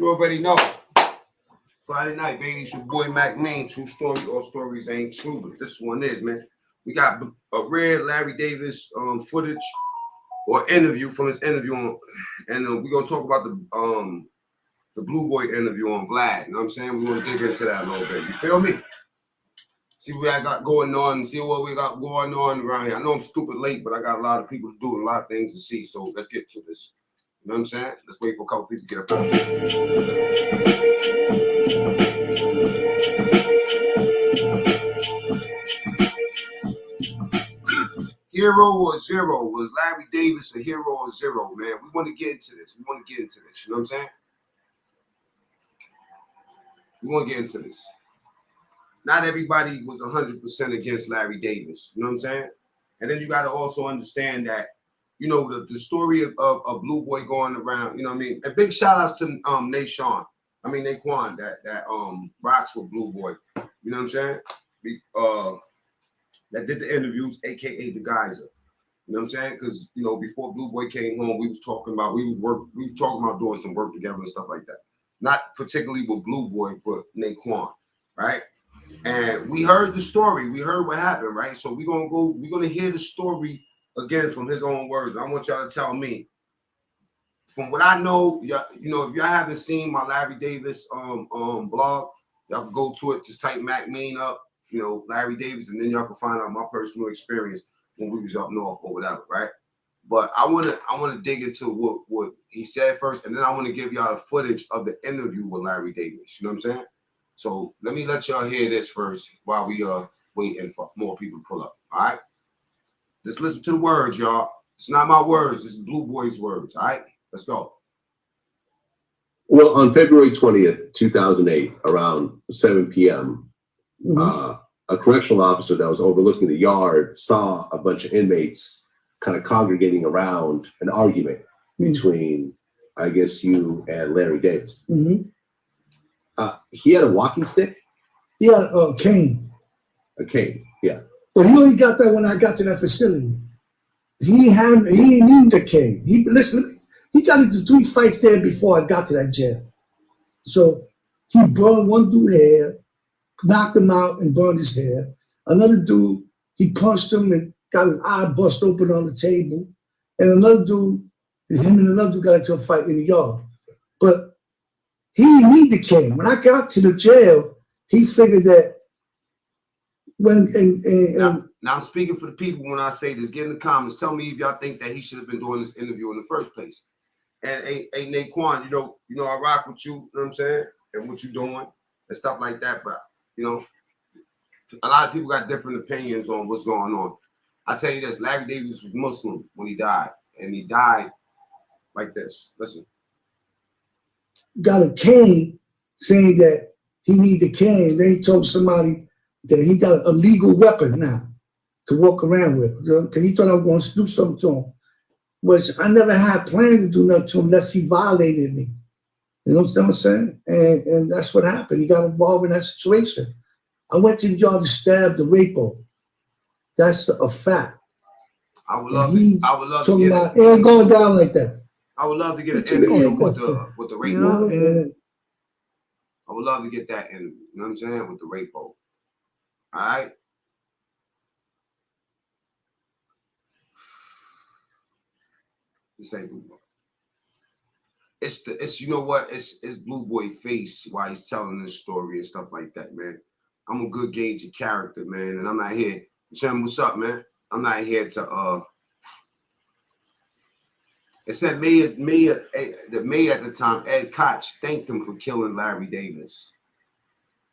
You already know. Friday night, baby. It's your boy Mac Main. True story. All stories ain't true, but this one is, man. We got a rare Larry Davis footage or interview from his interview on, and we're gonna talk about the Blueboy interview on Vlad. You know what I'm saying? We're gonna dig into that a little bit. You feel me? See what I got going on and see what we got going on around here. I know I'm stupid late, but I got a lot of people to do and a lot of things to see. So let's get to this. You know what I'm saying? Let's wait for a couple people to get up. Hero or zero? Was Larry Davis a hero or zero, man? We want to get into this. You know what I'm saying? We want to get into this. Not everybody was 100% against Larry Davis. You know what I'm saying? And then you got to also understand that, you know, the story of Blueboy going around, you know what I mean? And big shout outs to Naquan that rocks with Blueboy. You know what I'm saying? That did the interviews, aka the Geyser. You know what I'm saying? Because, you know, before Blueboy came home, we was talking about doing some work together and stuff like that. Not particularly with Blueboy, but Naquan, right? And we heard the story. We heard what happened, right? So we're gonna hear the story again from his own words. And I want y'all to tell me, from what I know, you know, if y'all haven't seen my Larry Davis blog, y'all can go to it, just type Mac Main up, you know, Larry Davis, and then y'all can find out my personal experience when we was up north or whatever, right? But I wanna dig into what he said first, and then I want to give y'all the footage of the interview with Larry Davis. You know what I'm saying? So let y'all hear this first while we waiting for more people to pull up. All right. Just listen to the words, y'all. It's not my words, this is Blueboy's words. All right, let's go. Well, on February 20th, 2008, around 7 p.m., a correctional officer that was overlooking the yard saw a bunch of inmates kind of congregating around an argument between, I guess, you and Larry Davis. He had a walking stick? He had a cane. A cane, yeah. But he only got that when I got to that facility. He didn't need the cane. He got into 3 fights there before I got to that jail. So he burned one dude hair, knocked him out and burned his hair. Another dude, he punched him and got his eye bust open on the table. And another dude, him and another dude got into a fight in the yard. But he didn't need the cane. When I got to the jail, he figured that now I'm speaking for the people when I say this. Get in the comments. Tell me if y'all think that he should have been doing this interview in the first place. And hey Naquan, you know I rock with you. You know what I'm saying? And what you doing and stuff like that. But you know, a lot of people got different opinions on what's going on. I tell you this: Larry Davis was Muslim when he died, and he died like this. Listen. Got a cane, saying that he need the cane. Then he told somebody that he got a legal weapon now to walk around with. Because he thought I was going to do something to him, which I never had planned to do nothing to him unless he violated me. You know what I'm saying? And that's what happened. He got involved in that situation. I went to the yard to stab the rapo. That's a fact. I would love to get it. It ain't going down like that. I would love to get an interview with the rapo. You know, I would love to get that interview. You know what I'm saying? With the rapo. All right. This ain't Blueboy. It's you know what? It's Blueboy face while he's telling this story and stuff like that, man. I'm a good gauge of character, man, and I'm not here. Jim, what's up, man? I'm not here to It said the mayor at the time, Ed Koch, thanked him for killing Larry Davis.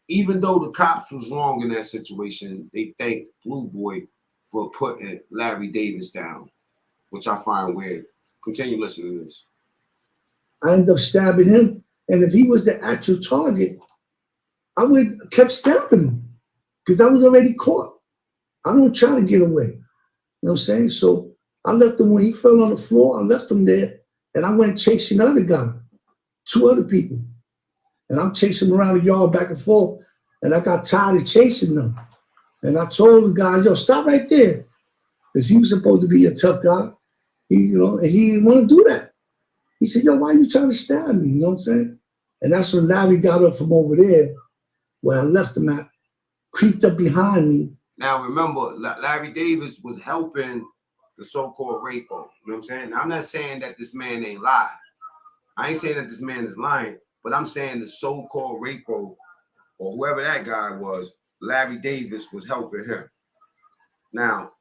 Even though the cops was wrong in that situation, they thanked Blueboy for putting Larry Davis down, which I find weird. Continue listening to this. I ended up stabbing him, and if he was the actual target, I would have kept stabbing him because I was already caught. I don't try to get away. You know what I'm saying? So I left him when he fell on the floor. I left him there, and I went chasing the other guy, 2 other people. And I'm chasing them around the yard back and forth, and I got tired of chasing them. And I told the guy, yo, stop right there. Because he was supposed to be a tough guy. And he didn't want to do that. He said, yo, why are you trying to stab me? You know what I'm saying? And that's when Larry got up from over there, where I left him at, creeped up behind me. Now remember, Larry Davis was helping the so-called rapo. You know what I'm saying? Now, I'm not saying that this man ain't lying. I ain't saying that this man is lying, but I'm saying the so-called rapo or whoever that guy was, Larry Davis was helping him. Now,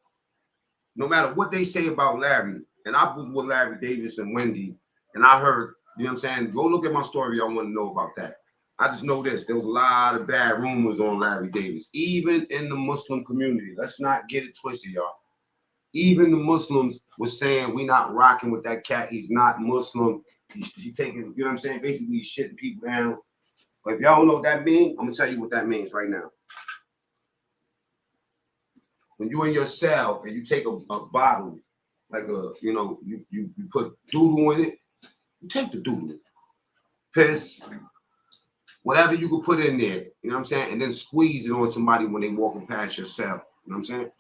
no matter what they say about Larry, and I was with Larry Davis and Wendy, and I heard, you know what I'm saying? Go look at my story. I want to know about that. I just know this. There was a lot of bad rumors on Larry Davis, even in the Muslim community. Let's not get it twisted, y'all. Even the Muslims were saying, we not rocking with that cat. He's not Muslim. He's taking, you know what I'm saying? Basically, he's shitting people down. But if y'all don't know what that means, I'm going to tell you what that means right now. When you're in your cell and you take a bottle, like you put doodle in it, you take the doodle, piss, whatever you could put in there, you know what I'm saying? And then squeeze it on somebody when they walking past your cell, you know what I'm saying?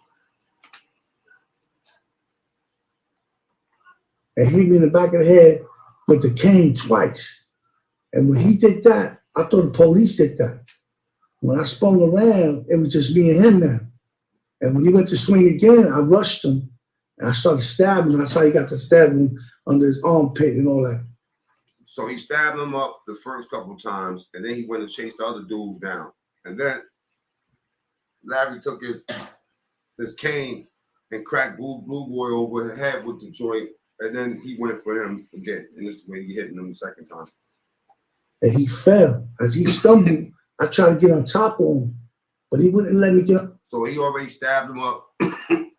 And hit me in the back of the head with the cane twice. And when he did that, I thought the police did that. When I spun around, it was just me and him now. And when he went to swing again, I rushed him and I started stabbing him. That's how he got to stab him under his armpit and all that. So he stabbed him up the first couple of times, and then he went and chased the other dudes down. And then Larry took his cane and cracked Blueboy over the head with the joint, and then he went for him again. And this is when he hit him the second time. And he fell. As he stumbled, I tried to get on top of him, but he wouldn't let me get up. So he already stabbed him up, and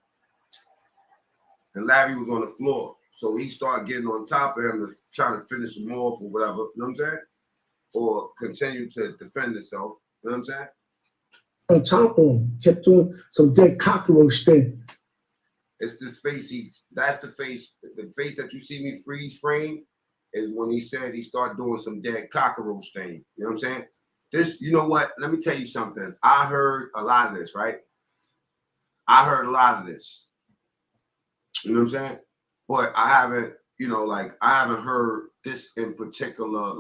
Larry was on the floor. So he started getting on top of him to try to finish him off or whatever, you know what I'm saying? Or continue to defend himself, you know what I'm saying? On top of him, kept doing some dead cockroach thing. It's this face, that's the face that you see me freeze frame is when he said he started doing some dead cockroach thing, you know what I'm saying? This, you know what, let me tell you something. I heard a lot of this, right? I heard a lot of this, you know what I'm saying? But I haven't, I haven't heard this in particular,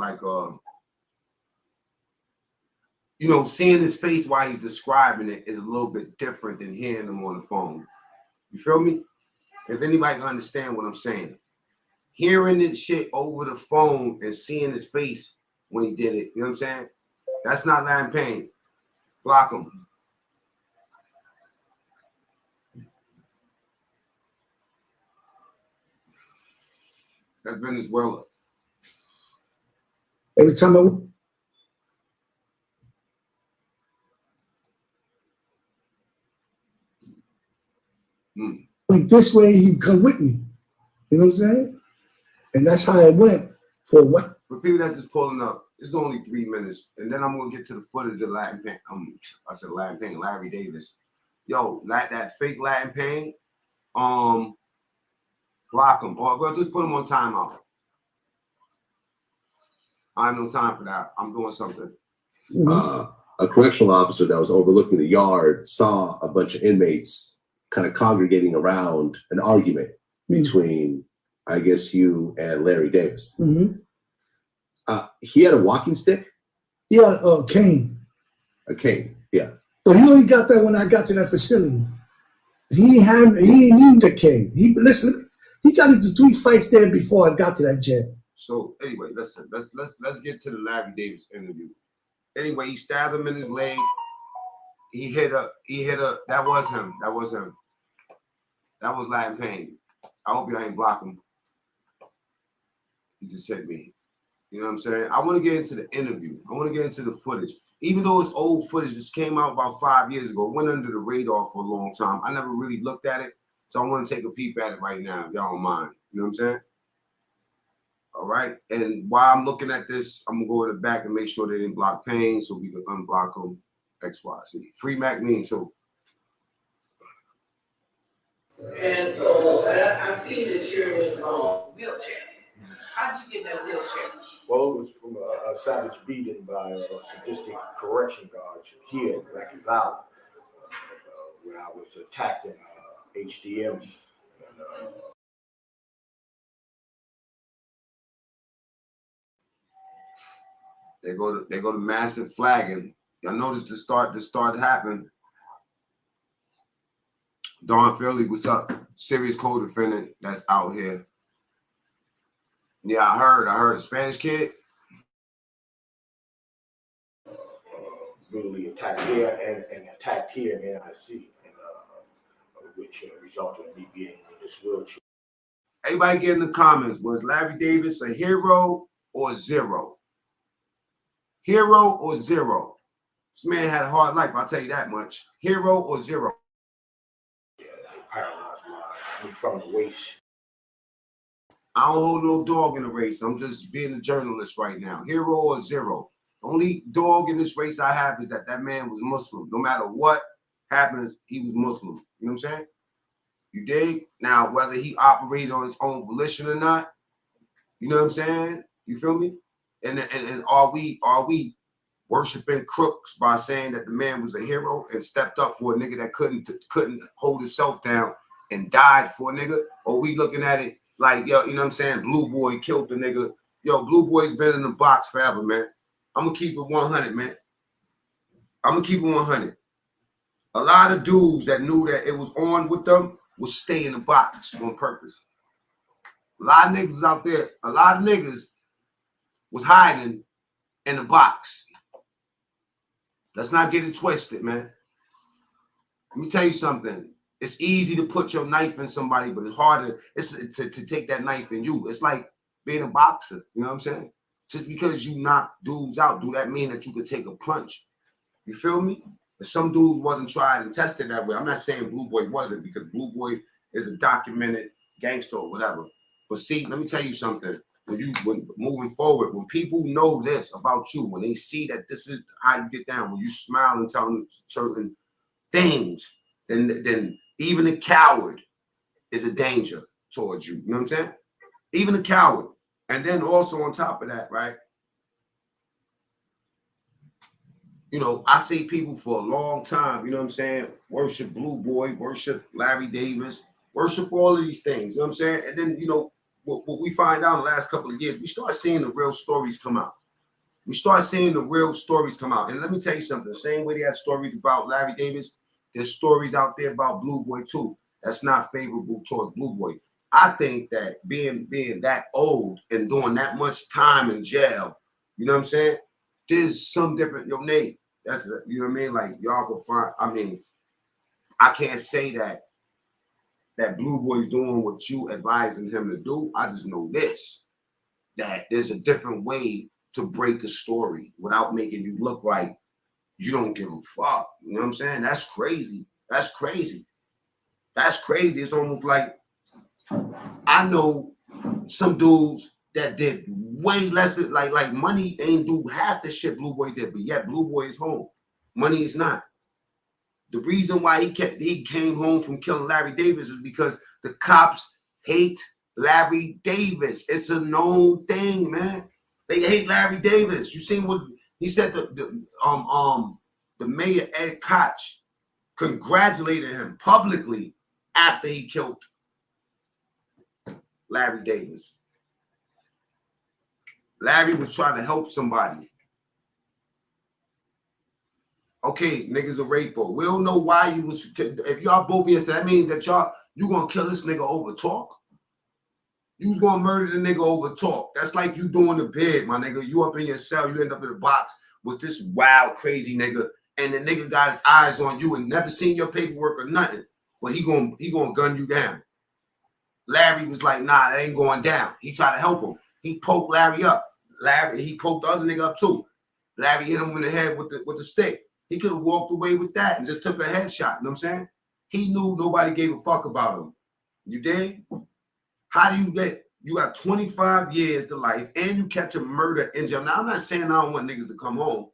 seeing his face while he's describing it is a little bit different than hearing him on the phone. You feel me? If anybody can understand what I'm saying. Hearing this shit over the phone and seeing his face when he did it, you know what I'm saying? That's not Latin pain. Block him. That's Venezuela. Every time I went this way, he'd come with me. You know what I'm saying? And that's how it went for what? For people that's just pulling up, it's only 3 minutes, and then I'm gonna get to the footage of Latin Pain. I said Latin Pain, Larry Davis. Yo, that fake Latin Pain, block him, or well, just put him on timeout. I have no time for that. I'm doing something. A correctional officer that was overlooking the yard saw a bunch of inmates kind of congregating around an argument between, I guess, you and Larry Davis. He had a walking stick? He had a cane. A cane, yeah. But he only got that when I got to that facility. He didn't need the cane. He got into 3 fights there before I got to that jail. So anyway, listen, let's get to the Larry Davis interview. Anyway, he stabbed him in his leg. He hit a, that was him. That was Latin Pain. I hope y'all ain't block him. He just hit me. You know what I'm saying? I want to get into the interview. I want to get into the footage. Even though it's old footage, this came out about 5 years ago. It went under the radar for a long time. I never really looked at it. So I want to take a peep at it right now, if y'all don't mind. You know what I'm saying? All right. And while I'm looking at this, I'm going to go to the back and make sure they didn't block Pain so we can unblock them. X, Y, Z. Free Mac Mean, too. And so I see that you're in a wheelchair. How did you get in that wheelchair? Well, it was from a savage beating by a sadistic correction guard here in Rikers Island, where I was attacked in HDM. They go to massive flagging. Y'all notice the start happened. Don Philly, what's up? Serious co-defendant that's out here. Yeah, I heard Spanish kid. Brutally attacked here and attacked here in NIC, which resulted in me being in this wheelchair. Everybody get in the comments. Was Larry Davis a hero or zero? Hero or zero? This man had a hard life, I'll tell you that much. Hero or zero? Yeah, they paralyzed me from the waist. I don't hold no dog in the race. I'm just being a journalist right now. Hero or zero? The only dog in this race I have is that man was Muslim. No matter what happens, he was Muslim. You know what I'm saying? You dig? Now, whether he operated on his own volition or not, you know what I'm saying? You feel me? And are we worshiping crooks by saying that the man was a hero and stepped up for a nigga that couldn't hold himself down and died for a nigga? Or we looking at it like, yo, you know what I'm saying? Blueboy killed the nigga. Yo, Blueboy's been in the box forever, man. I'm gonna keep it 100, man. I'm gonna keep it 100. A lot of dudes that knew that it was on with them would stay in the box on purpose. A lot of niggas out there, a lot of niggas was hiding in the box. Let's not get it twisted, man. Let me tell you something. It's easy to put your knife in somebody, but it's harder to take that knife in you. It's like being a boxer, you know what I'm saying? Just because you knock dudes out, do that mean that you could take a punch? You feel me? If some dudes wasn't tried and tested that way, I'm not saying Blueboy wasn't, because Blueboy is a documented gangster or whatever. But see, let me tell you something. When moving forward, when people know this about you, when they see that this is how you get down, when you smile and tell them certain things, then even a coward is a danger towards you. You know what I'm saying? Even a coward. And then also on top of that, right? You know, I see people for a long time, you know what I'm saying, worship Blueboy, worship Larry Davis, worship all of these things, you know what I'm saying? And then, you know, what we find out in the last couple of years, we start seeing the real stories come out. We start seeing the real stories come out. And let me tell you something, the same way they had stories about Larry Davis, there's stories out there about Blueboy too. That's not favorable towards Blueboy. I think that being that old and doing that much time in jail, you know what I'm saying? There's some different, yo, Nate, that's, you know what I mean? Like, y'all can find, I mean, I can't say that Blueboy's doing what you advising him to do. I just know this, that there's a different way to break a story without making you look like you don't give a fuck. You know what I'm saying? That's crazy. That's crazy. That's crazy. It's almost like I know some dudes that did way less than, like Money ain't do half the shit Blueboy did, but yet Blueboy is home. Money is not. The reason why he came home from killing Larry Davis is because the cops hate Larry Davis. It's a known thing, man. They hate Larry Davis. You seen what he said? The mayor Ed Koch congratulated him publicly after he killed Larry Davis. Larry was trying to help somebody. Okay, niggas a raper. We don't know why you was. If y'all both here, so that means that you gonna kill this nigga over talk. You was gonna murder the nigga over talk. That's like you doing the bid, my nigga. You up in your cell, you end up in a box with this wild, crazy nigga, and the nigga got his eyes on you and never seen your paperwork or nothing. But he gonna gun you down. Larry was like, nah, that ain't going down. He tried to help him. He poked Larry up. He poked the other nigga up too. Larry hit him in the head with the stick. He could have walked away with that and just took a headshot. You know what I'm saying? He knew nobody gave a fuck about him. You dig? How do you got 25 years to life and you catch a murder in jail? Now, I'm not saying I don't want niggas to come home.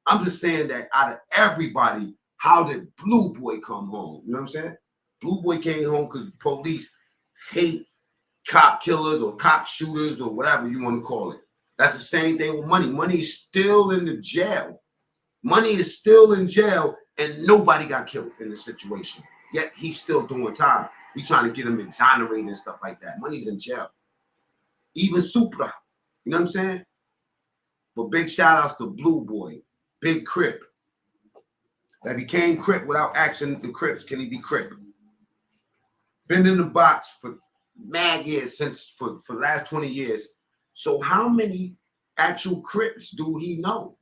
I'm just saying that out of everybody, how did Blueboy come home? You know what I'm saying? Blueboy came home because police hate cop killers or cop shooters or whatever you want to call it. That's the same thing with Money. Money is still in the jail. Money is still in jail and nobody got killed in the situation. Yet he's still doing time. He's trying to get him exonerated and stuff like that. Money's in jail. Even Supra. You know what I'm saying? But big shout outs to Blueboy, Big Crip. That became Crip without asking the Crips, can he be Crip? Been in the box for mad years, since for the last 20 years. So how many actual Crips do he know?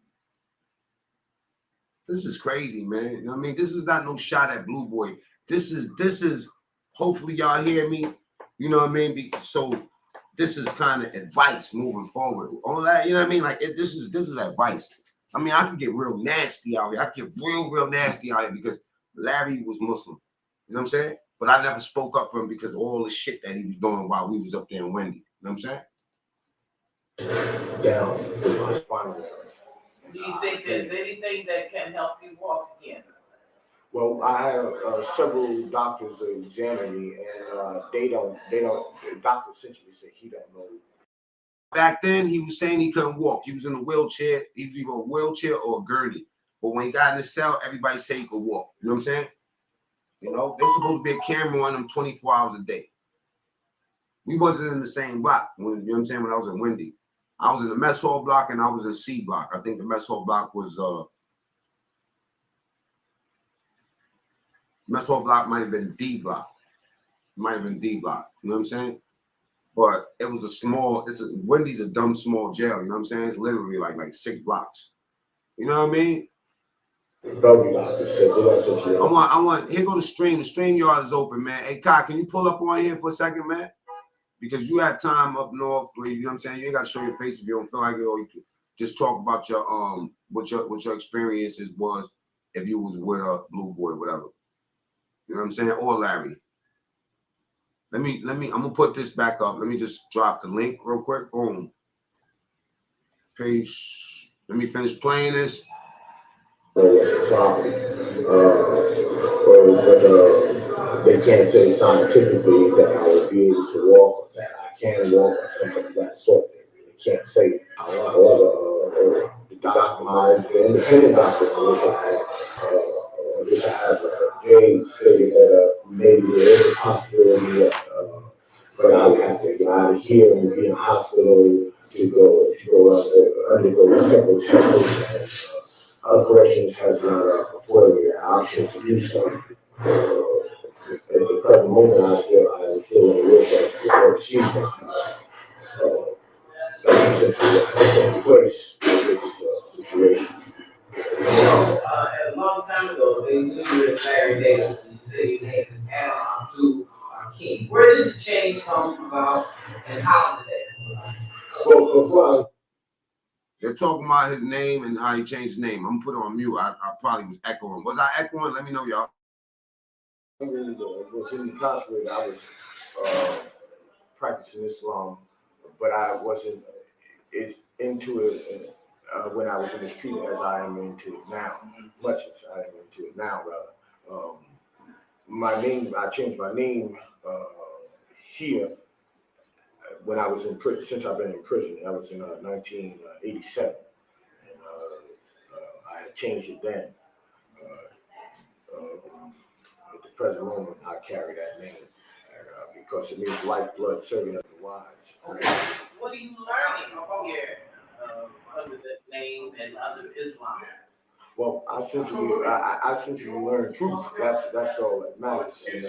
This is crazy, man. You know what I mean? This is not no shot at Blueboy. This is hopefully y'all hear me. You know what I mean? So this is kind of advice moving forward. All that, you know what I mean? Like this is advice. I mean, I can get real nasty out here. I can get real nasty out here because Larry was Muslim. You know what I'm saying? But I never spoke up for him because of all the shit that he was doing while we was up there in Wendy. You know what I'm saying? Down to my spinal cord. Do you think there's anything that can help you walk again? Well, I have several doctors examine me, and they don't. The doctor essentially said he don't know. Back then, he was saying he couldn't walk. He was in a wheelchair. He was either a wheelchair or a gurney. But when he got in the cell, everybody said he could walk. You know what I'm saying? You know, there's supposed to be a camera on him 24 hours a day. We wasn't in the same block when, you know what I'm saying, when I was in Wendy. I was in the mess hall block and I was in C block. I think the mess hall block was mess hall block might have been D block. Might have been D block. You know what I'm saying? But it was a small, Wendy's a dumb small jail, you know what I'm saying? It's literally like 6 blocks. You know what I mean? I want, here go the stream. The stream yard is open, man. Hey, Kai, can you pull up on here for a second, man? Because you have time up north where, you know what I'm saying? You ain't got to show your face if you don't feel like it, or you can just talk about your, what your experiences was if you was with a Blueboy, whatever. You know what I'm saying? Or Larry. Let me, I'm gonna put this back up. Let me just drop the link real quick. Boom. Page, let me finish playing this. They can't say scientifically that I would be able to walk, that I can walk, or something of that sort. They can't say. However, the independent doctors, which I have, they stated that maybe there is a possibility that, but I would have to get out of here and be in a hospital to go undergo several tests. Corrections has not afforded me the option to do so. At the present moment, I am still in a wheelchair to receive that. That's essentially what has taken place in this situation. A long time ago, they knew you as Larry Davis, and you said you had this add-on to King. Where did the change come about, and how did that? Well, before They're talking about his name and how he changed his name. I'm gonna put it on mute. I probably was echoing. Was I echoing? Let me know, y'all. was incarcerated, I was practicing Islam, but I wasn't as into it when I was in the street as I am into it now. Much as I am into it now, rather. My name, I changed my name here when I was in prison. Since I've been in prison, that was in 1987, and I had changed it then. At the present moment, I carry that name because it means lifeblood serving of the wise. Okay. What are you learning here under that name and under Islam? Well, I essentially learn truth. That's all that matters. And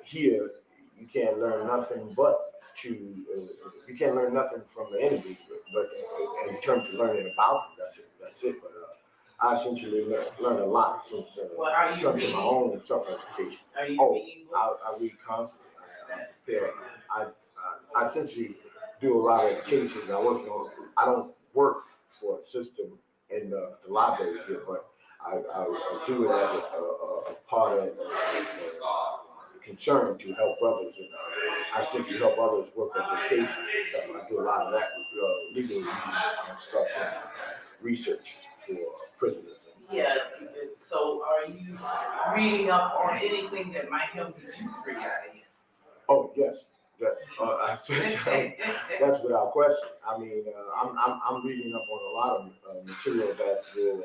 here, you can't learn nothing but you can't learn nothing from the enemy. But in terms of learning about it, that's it. But I essentially learned a lot since in terms of my own self-education. I read constantly. That's fair. I essentially do a lot of cases. I don't work for a system in the library here, but I do it as a part of concern to help brothers, and I essentially help others work on their cases and stuff. I do a lot of that with legal review and stuff and research for prisoners. Yeah, so are you reading up on anything that might help get you free out of here? Oh, yes. That's without question. I mean, I'm reading up on a lot of material that will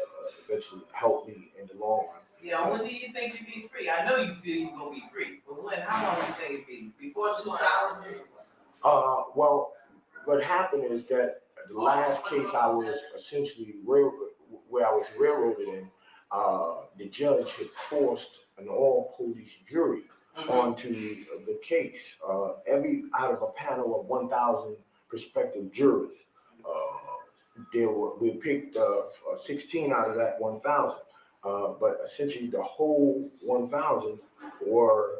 eventually help me in the long run. Yeah, when do you think you'll be free? I know you feel you're gonna be free, but when? How long do you think it'll be? Before 2000? Well, what happened is that the last case I was essentially where I was railroaded in, the judge had forced an all-police jury onto the case. Every out of a panel of 1,000 prospective jurors, we picked 16 out of that 1,000. But essentially the whole 1,000 were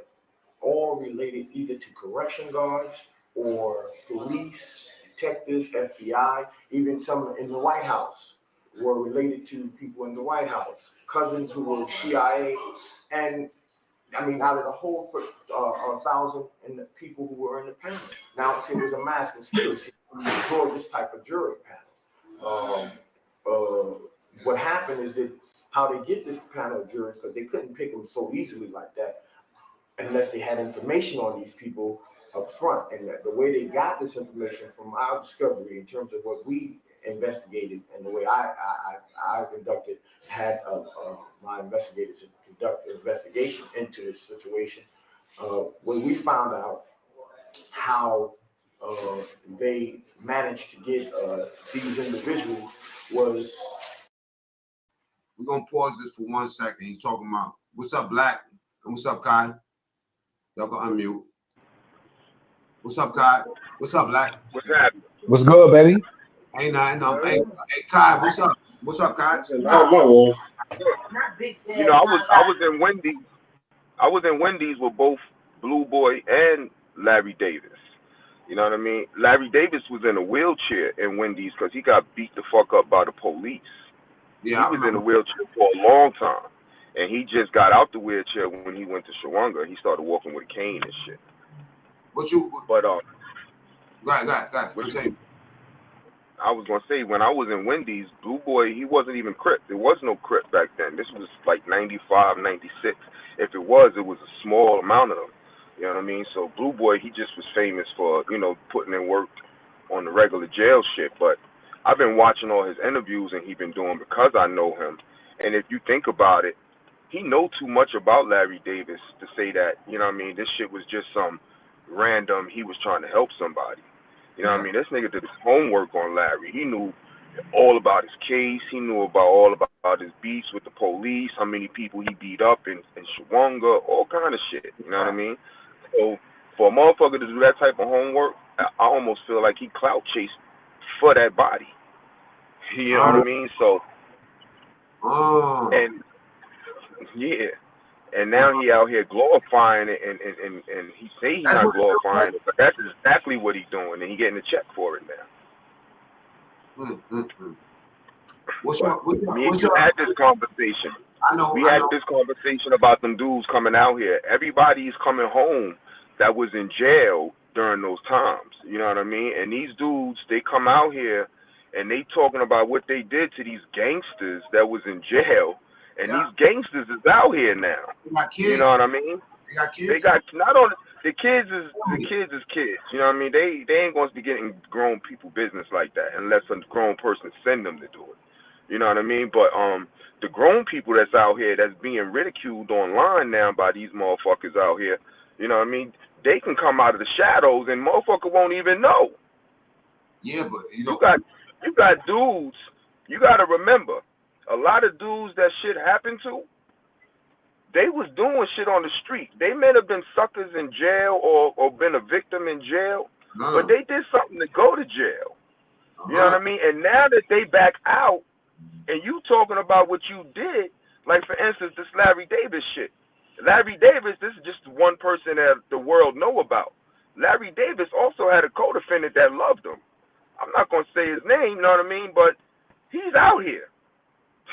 all related either to correction guards or police, detectives, FBI, even some in the White House were related to people in the White House, cousins who were CIA, and I mean, out of the whole 1,000 and the people who were in the panel. Now, see, it was a mass conspiracy to draw this type of jury panel. What happened is that how they get this panel of jurors, because they couldn't pick them so easily like that unless they had information on these people up front. And the way they got this information from our discovery in terms of what we investigated and the way I conducted, had my investigators conduct an investigation into this situation. When we found out how they managed to get these individuals was. We're gonna pause this for 1 second. He's talking about what's up, Black, and what's up, Kai? Y'all can unmute. What's up, Kai? What's up, Black? What's happening? What's good, baby? Ain't nothing. No. Hey, Kai, what's up? What's up, Kai? You know, I was in Wendy's. I was in Wendy's with both Blueboy and Larry Davis. You know what I mean? Larry Davis was in a wheelchair in Wendy's because he got beat the fuck up by the police. Yeah, he was in a wheelchair for a long time, and he just got out the wheelchair when he went to Shawanga. He started walking with a cane and shit. But go ahead. Continue. I was gonna say, when I was in Wendy's, Blueboy, he wasn't even Crip. There was no Crip back then. This was like 95, 96. If it was a small amount of them. You know what I mean? So Blueboy, he just was famous for, you know, putting in work on the regular jail shit. But I've been watching all his interviews and he been doing because I know him. And if you think about it, he know too much about Larry Davis to say that, you know what I mean, this shit was just some random, he was trying to help somebody. You know what I mean? This nigga did his homework on Larry. He knew all about his case. He knew all about his beefs with the police, how many people he beat up in Shawanga, all kind of shit. You know what I mean? So for a motherfucker to do that type of homework, I almost feel like he clout chased for that body. You know what I mean? So, and yeah. And now he out here glorifying it, and he say he's not glorifying it, but that's exactly what he's doing, and he getting a check for it now. We had this conversation. We had this conversation about them dudes coming out here. Everybody's coming home that was in jail during those times. You know what I mean? And these dudes, they come out here, and they talking about what they did to these gangsters that was in jail. And these gangsters is out here now. You know what I mean? They got kids. They got not only the kids is kids. You know what I mean? They ain't going to be getting grown people business like that unless a grown person send them to do it. You know what I mean? But the grown people that's out here that's being ridiculed online now by these motherfuckers out here. You know what I mean? They can come out of the shadows and motherfucker won't even know. Yeah, but you know, you got dudes. You got to remember. A lot of dudes that shit happened to, they was doing shit on the street. They may have been suckers in jail or been a victim in jail, but they did something to go to jail. You know what I mean? And now that they back out, and you talking about what you did, like for instance, this Larry Davis shit. Larry Davis, this is just one person that the world know about. Larry Davis also had a co-defendant that loved him. I'm not going to say his name, you know what I mean? But he's out here.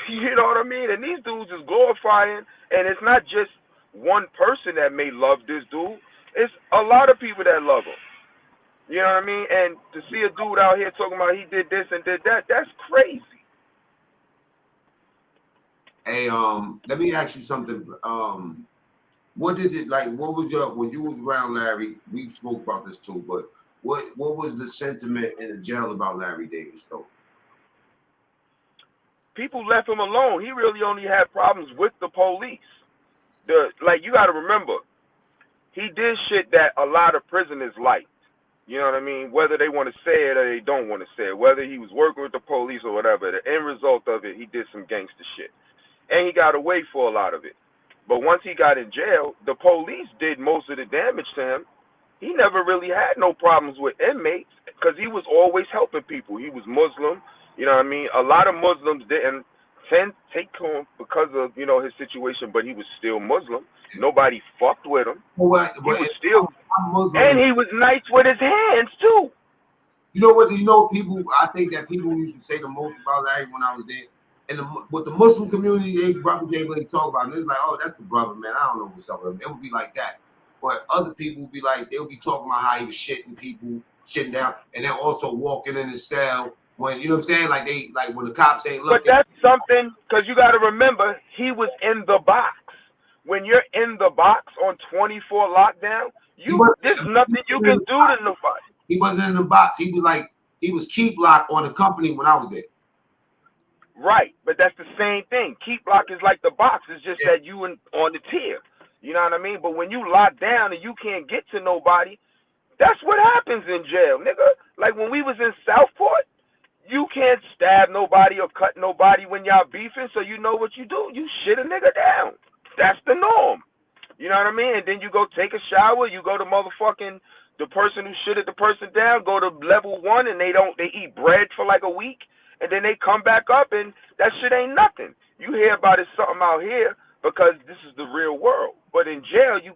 You know what I mean? And these dudes is glorifying, and it's not just one person that may love this dude. It's a lot of people that love him. You know what I mean? And to see a dude out here talking about he did this and did that, that's crazy. Hey, let me ask you something. What did it like? What was your when you was around Larry? We spoke about this too, but what was the sentiment in the jail about Larry Davis though? People left him alone. He really only had problems with the police. You got to remember, he did shit that a lot of prisoners liked. You know what I mean? Whether they want to say it or they don't want to say it, whether he was working with the police or whatever, the end result of it, he did some gangster shit. And he got away for a lot of it. But once he got in jail, the police did most of the damage to him. He never really had no problems with inmates because he was always helping people. He was Muslim. You know what I mean? A lot of Muslims didn't take to him because of, you know, his situation, but he was still Muslim. Nobody fucked with him. What? He was still, I'm Muslim, and he was nice with his hands too. You know what? You know, people. I think that people used to say the most about Larry when I was there, and with the Muslim community, they probably can't really talk about it. It's like, oh, that's the brother, man. I don't know what's up with him. It would be like that. But other people would be like, they would be talking about how he was shitting people, shitting down, and then also walking in his cell when, you know what I'm saying? Like they, like when the cops ain't looking. But that's something, because you got to remember, he was in the box. When you're in the box on 24 lockdown, there's nothing you can do to nobody. He wasn't in the box. He was keep lock on the company when I was there. Right, but that's the same thing. Keep lock is like the box. It's just that you on the tier. You know what I mean? But when you lock down and you can't get to nobody, that's what happens in jail, nigga. Like when we was in Southport, you can't stab nobody or cut nobody when y'all beefing, so you know what you do. You shit a nigga down. That's the norm. You know what I mean? And then you go take a shower, you go to motherfucking the person who shitted the person down, go to level 1 and they eat bread for like a week, and then they come back up and that shit ain't nothing. You hear about it something out here because this is the real world. But in jail, you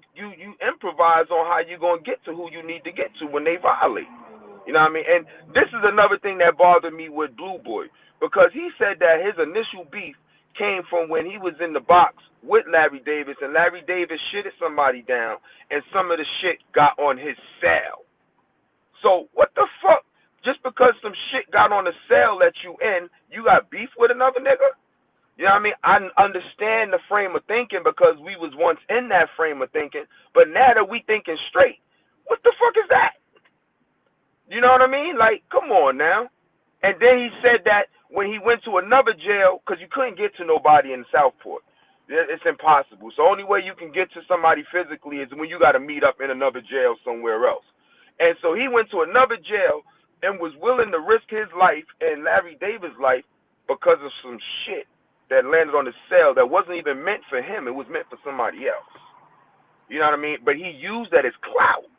improvise on how you gonna get to who you need to get to when they violate. You know what I mean? And this is another thing that bothered me with Blueboy, because he said that his initial beef came from when he was in the box with Larry Davis, and Larry Davis shitted somebody down, and some of the shit got on his cell. So what the fuck? Just because some shit got on the cell that you in, you got beef with another nigga? You know what I mean? I understand the frame of thinking because we was once in that frame of thinking, but now that we thinking straight, what the fuck is that? You know what I mean? Like, come on now. And then he said that when he went to another jail, because you couldn't get to nobody in Southport. It's impossible. So the only way you can get to somebody physically is when you got to meet up in another jail somewhere else. And so he went to another jail and was willing to risk his life and Larry Davis' life because of some shit that landed on his cell that wasn't even meant for him. It was meant for somebody else. You know what I mean? But he used that as clout.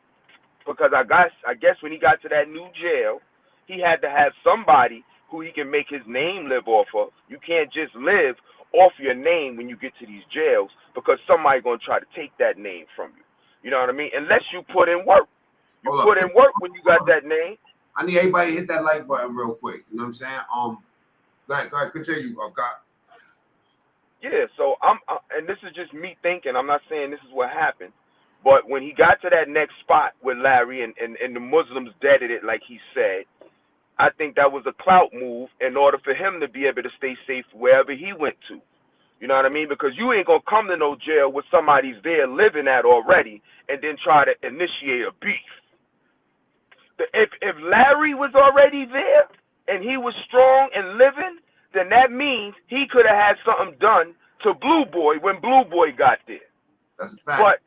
Because I guess when he got to that new jail, he had to have somebody who he can make his name live off of. You can't just live off your name when you get to these jails because somebody's going to try to take that name from you. You know what I mean? Unless you put in work. You put in work when you got that name. I need everybody to hit that like button real quick. You know what I'm saying? Go ahead, continue, God. Yeah, so and this is just me thinking. I'm not saying this is what happened. But when he got to that next spot with Larry and the Muslims deaded it like he said, I think that was a clout move in order for him to be able to stay safe wherever he went to. You know what I mean? Because you ain't going to come to no jail where somebody's there living at already and then try to initiate a beef. If Larry was already there and he was strong and living, then that means he could have had something done to Blueboy when Blueboy got there. That's a fact. But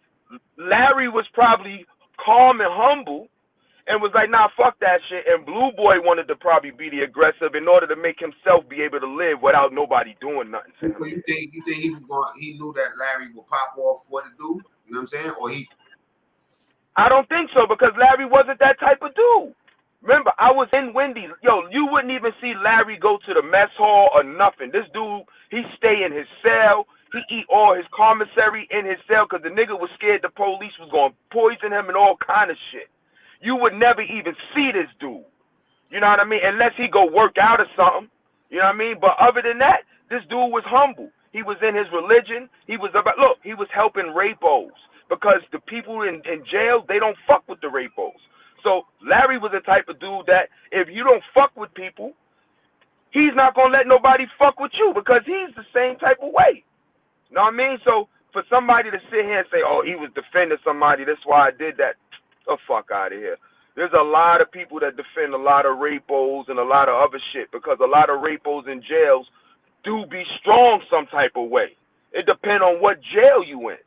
Larry was probably calm and humble and was like, nah, fuck that shit. And Blueboy wanted to probably be the aggressive in order to make himself be able to live without nobody doing nothing to him. So you think he knew that Larry would pop off for the dude? You know what I'm saying? Or I don't think so, because Larry wasn't that type of dude. Remember, I was in Wendy's. Yo, you wouldn't even see Larry go to the mess hall or nothing. This dude, he stay in his cell. He eat all his commissary in his cell because the nigga was scared the police was going to poison him and all kind of shit. You would never even see this dude. You know what I mean? Unless he go work out or something. You know what I mean? But other than that, this dude was humble. He was in his religion. He was he was helping rapos because the people in jail, they don't fuck with the rapos. So Larry was the type of dude that if you don't fuck with people, he's not going to let nobody fuck with you because he's the same type of way. You know what I mean? So for somebody to sit here and say, oh, he was defending somebody, that's why I did that, the fuck out of here. There's a lot of people that defend a lot of rapos and a lot of other shit because a lot of rapos in jails do be strong some type of way. It depends on what jail you in.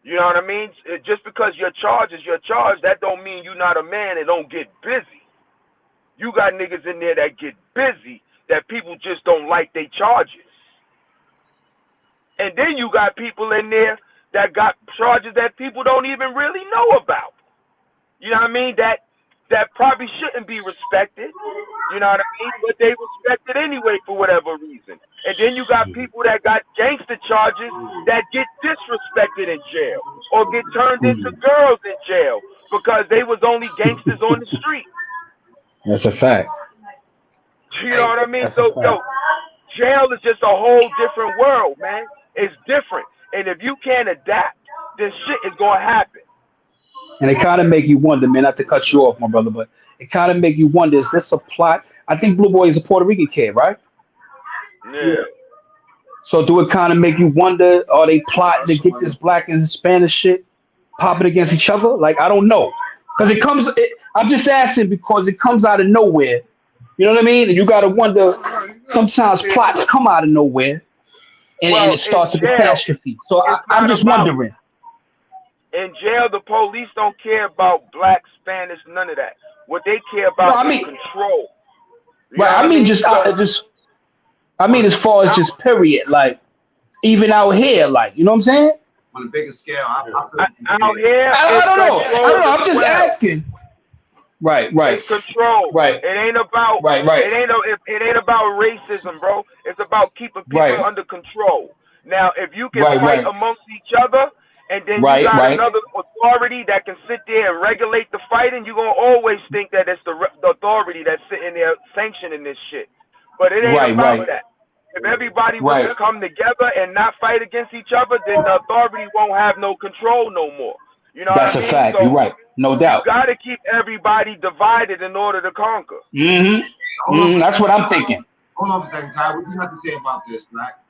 You know what I mean? Just because your charge is your charge, that don't mean you're not a man and don't get busy. You got niggas in there that get busy that people just don't like their charges. And then you got people in there that got charges that people don't even really know about. You know what I mean? That probably shouldn't be respected. You know what I mean? But they respect it anyway for whatever reason. And then you got people that got gangster charges that get disrespected in jail or get turned into girls in jail because they was only gangsters on the street. That's a fact. You know what I mean? That's So, yo, jail is just a whole different world, man. It's different. And if you can't adapt, then shit is going to happen. And it kind of make you wonder, man, not to cut you off, my brother, but it kind of make you wonder, is this a plot? I think Blueboy is a Puerto Rican kid, right? Yeah. So do it kind of make you wonder, are they plotting to get this black and Hispanic shit popping against each other? Like, I don't know. Because I'm just asking because it comes out of nowhere. You know what I mean? And you got to wonder, sometimes plots come out of nowhere and it starts a catastrophe. So I'm just wondering. In jail, the police don't care about black, Spanish, none of that. What they care about is control. Right. I mean, as far as just period, like even out here, like, you know what I'm saying? On a bigger scale, out here, I don't know. I'm just asking. Right. It's control. Right. It ain't about. Right. It ain't about racism, bro. It's about keeping people under control. Now, if you can fight amongst each other. And then you got another authority that can sit there and regulate the fighting. You're going to always think that it's the authority that's sitting there sanctioning this shit. But it ain't about that. If everybody was to come together and not fight against each other, then the authority won't have no control no more. You know That's what I mean? a fact. So you're right. No doubt. You got to keep everybody divided in order to conquer. That's what I'm thinking. Hold on a second, Ty. What do you have to say about this, Black?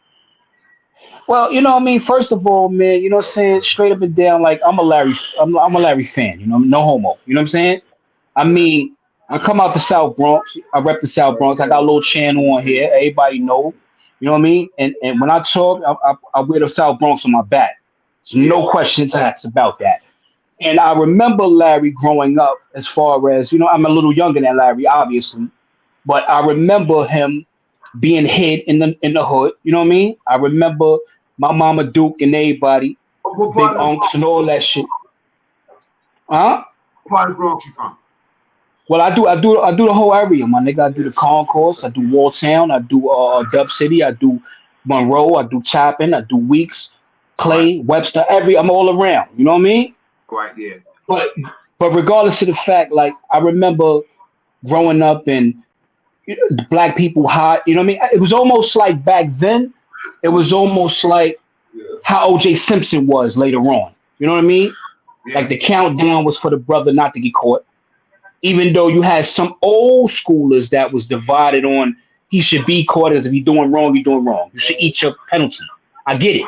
Well, you know what I mean? First of all, man, you know what I'm saying? Straight up and down, like I'm a Larry fan, you know, no homo. You know what I'm saying? I mean, I come out the South Bronx. I rep the South Bronx. I got a little channel on here. Everybody know. You know what I mean? And when I talk, I wear the South Bronx on my back. So no questions asked about that. And I remember Larry growing up, as far as, you know, I'm a little younger than Larry, obviously. But I remember him being hid in the hood, you know what I mean? I remember my mama Duke and everybody, big unks and all that shit. Huh? What part of Bronx you from? Well, I do the whole area, my nigga. I do the Concourse, I do Walltown, I do Dub City, I do Monroe, I do Chapin, I do Weeks, Clay, Webster, I'm all around. You know what I mean? Right, yeah. But regardless of the fact, like I remember growing up and the black people hot, you know what I mean? It was almost like back then, it was almost like how O.J. Simpson was later on. You know what I mean? Yeah. Like the countdown was for the brother not to get caught. Even though you had some old schoolers that was divided on he should be caught, as if he's doing wrong, you're doing wrong. You should eat your penalty. I get it.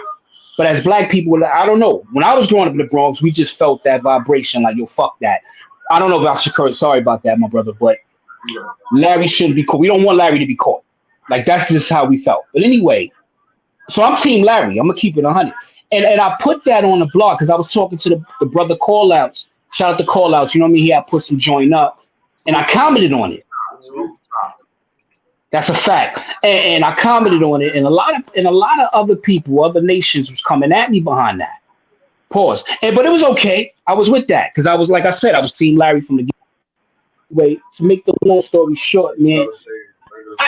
But as black people, I don't know. When I was growing up in the Bronx, we just felt that vibration, like, yo, fuck that. I don't know if I should curse. Sorry about that, my brother, but Larry shouldn't be caught. We don't want Larry to be caught. Like, that's just how we felt. But anyway, so I'm Team Larry. I'm going to keep it 100. And I put that on the blog because I was talking to the brother Call-Outs. Shout out to Call-Outs. You know what I mean? He had put some joint up. And I commented on it. That's a fact. And I commented on it. And a lot of other people, other nations was coming at me behind that. Pause. But it was okay. I was with that because I was, like I said, I was Team Larry from the beginning. Wait, to make the long story short, man,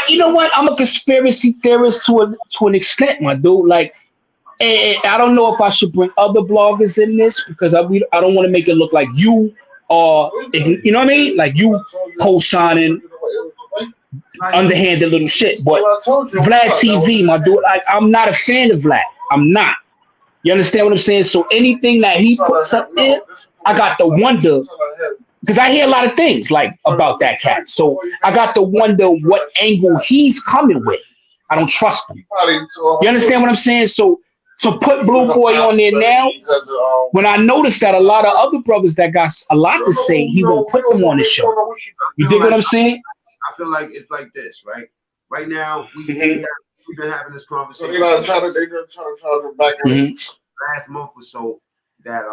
you know what? I'm a conspiracy theorist to an extent, my dude. Like, and I don't know if I should bring other bloggers in this because I don't want to make it look like you are, you know what I mean? Like you co-signing underhanded little shit. But Vlad TV, my dude, like I'm not a fan of Vlad. I'm not. You understand what I'm saying? So anything that he puts up there, I got to wonder. Because I hear a lot of things like about that cat. So I got to wonder what angle he's coming with. I don't trust him. You understand what I'm saying? So to put Blueboy on there now, when I noticed that a lot of other brothers that got a lot to say, he won't put them on the show. You dig what I'm saying? I feel like it's like this, right? Right now, we've been having this conversation last month or so. that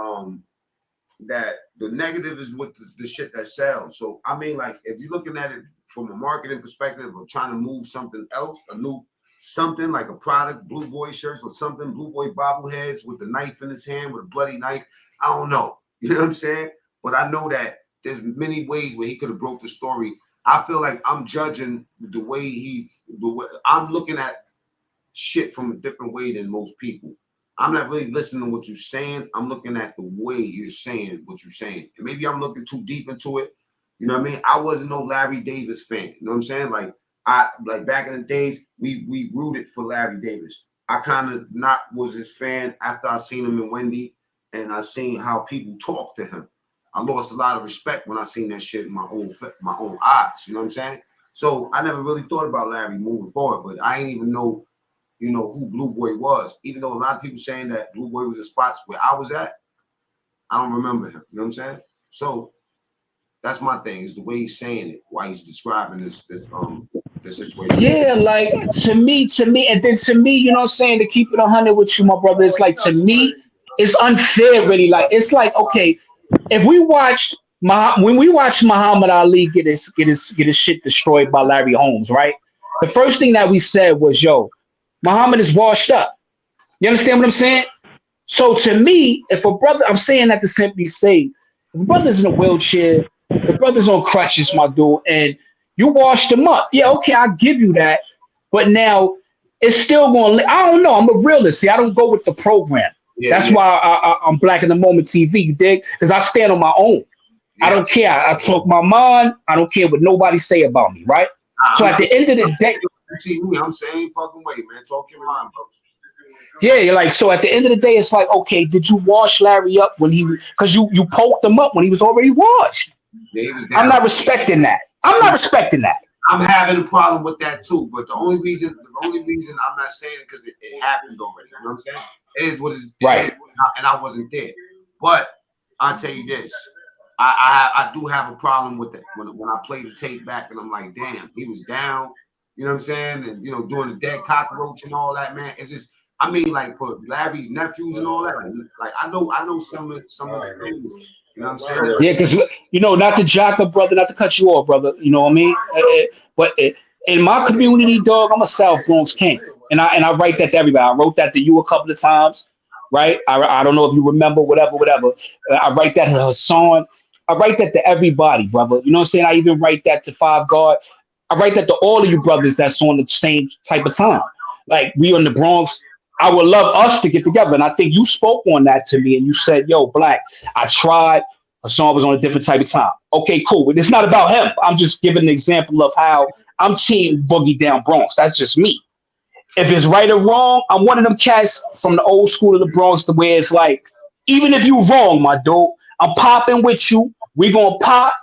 the negative is what the shit that sells. So I mean, like, if you're looking at it from a marketing perspective of trying to move something else, a new something like a product, Blue Boy shirts or something, Blue Boy bobbleheads with the knife in his hand, with a bloody knife. I don't know. You know what I'm saying? But I know that there's many ways where he could have broke the story. I feel like I'm judging the way I'm looking at shit from a different way than most people. I'm not really listening to what you're saying. I'm looking at the way you're saying what you're saying. And maybe I'm looking too deep into it. You know what I mean? I wasn't no Larry Davis fan. You know what I'm saying? Like back in the days, we rooted for Larry Davis. I kind of not was his fan after I seen him in Wendy and I seen how people talk to him. I lost a lot of respect when I seen that shit in my own eyes. You know what I'm saying? So I never really thought about Larry moving forward, but I ain't even know, you know, who Blue Boy was. Even though a lot of people saying that Blue Boy was in spots where I was at, I don't remember him. You know what I'm saying? So that's my thing, is the way he's saying it, why he's describing this situation. Yeah, like to me, and then to me, you know what I'm saying, to keep it 100 with you, my brother, it's like, to me, it's unfair, really. Like, it's like, okay, if we watch when we watch Muhammad Ali get his shit destroyed by Larry Holmes, right? The first thing that we said was, yo, Muhammad is washed up. You understand what I'm saying? So to me, if a brother, I'm saying that to simply say, if a brother's in a wheelchair, the brother's on crutches, my dude, and you washed him up. Yeah, okay, I'll give you that. But now it's still going to, I don't know. I'm a realist. See, I don't go with the program. That's why I'm Black in the Moment TV, you dig? Because I stand on my own. I don't care. I talk my mind. I don't care what nobody say about me, right? So at the end of the day, you see me, I'm saying fucking way, man. Talk your mind, bro. Yeah, you're like, so at the end of the day, it's like, okay, did you wash Larry up when because you poked him up when he was already washed? Yeah, he was down. I'm not respecting that. I'm having a problem with that too. But the only reason I'm not saying it because it happened already. You know what I'm saying? It is what it is. Right. And I wasn't there. But I'll tell you this. I do have a problem with that when I play the tape back and I'm like, damn, he was down. You know what I'm saying? And, you know, doing the dead cockroach and all that, man. It's just, I mean, like, for Larry's nephews and all that. Like I know some of the things. You know what I'm saying? Yeah, because, you know, not to jock up, brother, not to cut you off, brother. You know what I mean? But in my community, dog, I'm a South Bronx king. And I write that to everybody. I wrote that to you a couple of times, right? I don't know if you remember, whatever. I write that to Hassan. I write that to everybody, brother. You know what I'm saying? I even write that to Five Guard. I write that to all of you brothers that's on the same type of time. Like, we in the Bronx, I would love us to get together. And I think you spoke on that to me and you said, yo, Black, I tried. Hassan was on a different type of time. Okay, cool. It's not about him. I'm just giving an example of how I'm team Boogie Down Bronx. That's just me. If it's right or wrong, I'm one of them cats from the old school of the Bronx to where it's like, even if you wrong, my dude, I'm popping with you. We gonna pop.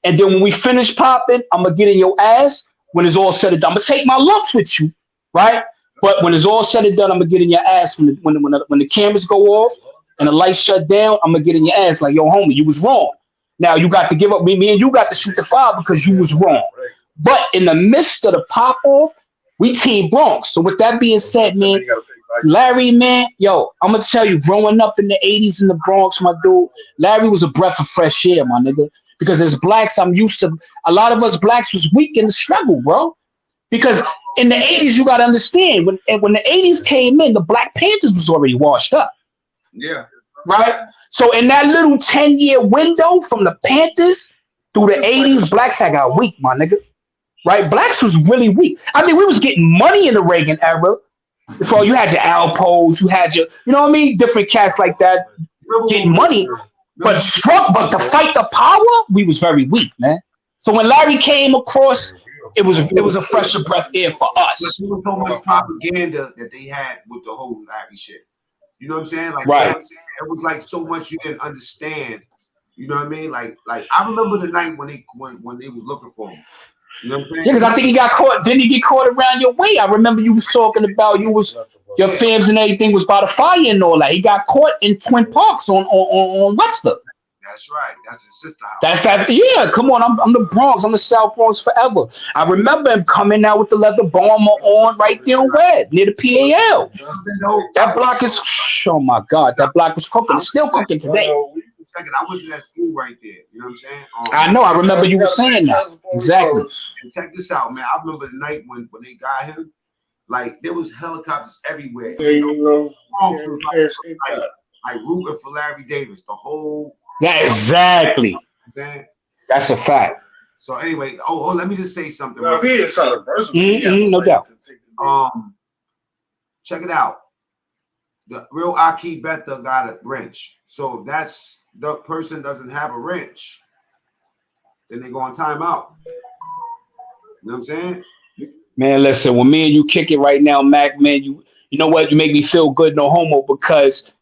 And then when we finish popping, I'm gonna get in your ass. When it's all said and done, I'm gonna take my lumps with you, right? But when it's all said and done, I'm gonna get in your ass when the cameras go off and the lights shut down. I'm gonna get in your ass like, yo, homie, you was wrong. Now you got to give up. Me and you got to shoot the foul because you was wrong. But in the midst of the pop off, we team Bronx. So with that being said, man, Larry, man, yo, I'm gonna tell you, growing up in the 80s in the Bronx, my dude, Larry was a breath of fresh air, my nigga. Because as Blacks, I'm used to, a lot of us Blacks was weak in the struggle, bro. Because in the 80s, you got to understand, when the 80s came in, the Black Panthers was already washed up. Yeah. Right? So in that little 10-year window from the Panthers through the 80s, Blacks had got weak, my nigga. Right? Blacks was really weak. I mean, we was getting money in the Reagan era. So you had your Alpos, you had your, you know what I mean? Different cats like that getting money. But to fight the power, we was very weak, man. So when Larry came across, it was a fresher breath air for us. There was so much propaganda that they had with the whole Larry shit. You know what I'm saying? Like, right. It was like so much you didn't understand. You know what I mean? Like I remember the night when they was looking for him. You know what I'm saying? Yeah, because I think he got caught. Didn't he get caught around your way? I remember you was talking about your fams and everything was by the fire and all that. He got caught in Twin Parks on Webster. That's right. That's his sister house. That's that. Yeah, come on. I'm the Bronx. I'm the South Bronx forever. I remember him coming out with the leather bomber on right there in Red near the PAL. That block is. Oh my God, that block was cooking. It's still cooking today. Second, I went to that school right there. You know what I'm saying? I know. I remember you were saying that. Exactly. And check this out, man. I remember the night when they got him. Like there was helicopters everywhere. Bronx was like rooting for Larry Davis. The whole. Yeah, exactly. That's a fact. So anyway, let me just say something. No, he is no doubt. Check it out. The real Aki Beta got a wrench. So if that's the person doesn't have a wrench, then they go on timeout. You know what I'm saying? Man, listen, when me and you kick it right now, Mac, man, you know what? You make me feel good, no homo, because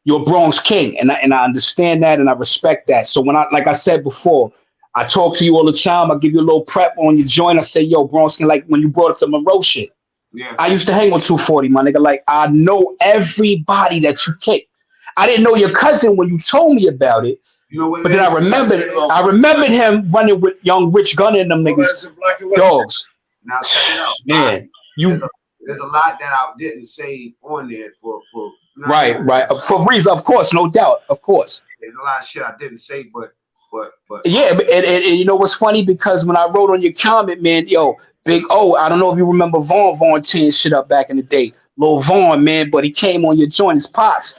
you're a Bronx king, and I understand that and I respect that. So when like I said before, I talk to you all the time. I give you a little prep on your joint. I say, yo, Bronx king, like when you brought up the Monroe shit. Yeah. I used to hang on 240, my nigga. Like I know everybody that you kick. I didn't know your cousin when you told me about it. You know what? But then I remembered him running with young Rich Gunner and them niggas. Dogs. Now check it out. Man, there's a lot that I didn't say on there for right. For reason, of course, no doubt, of course. There's a lot of shit I didn't say, but yeah, and you know what's funny, because when I wrote on your comment, man, yo, Big O, I don't know if you remember Vaughn tearing shit up back in the day, Lil Vaughn, man, but he came on your joint, his pops,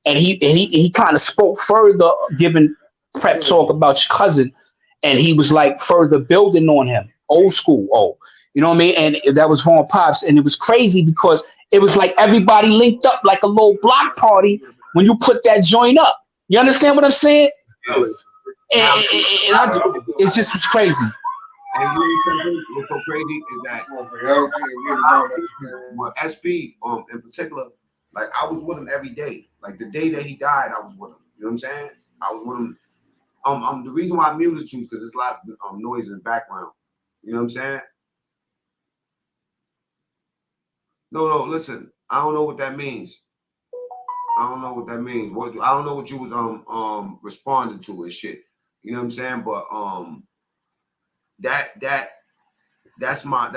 and he kind of spoke further, giving prep talk about your cousin, and he was like further building on him, old school, you know what I mean? And that was Vaughn Pops, and it was crazy because it was like everybody linked up like a little block party when you put that joint up. You understand what I'm saying? Yeah. And it's just crazy. And you know what's so crazy is that SP in particular, like I was with him every day. Like the day that he died, I was with him. You know what I'm saying? I was with him. The reason why I muted you is because there's a lot of noise in the background. You know what I'm saying? No, listen. I don't know what that means. I don't know what that means. I don't know what you was responding to and shit. You know what I'm saying? But that's my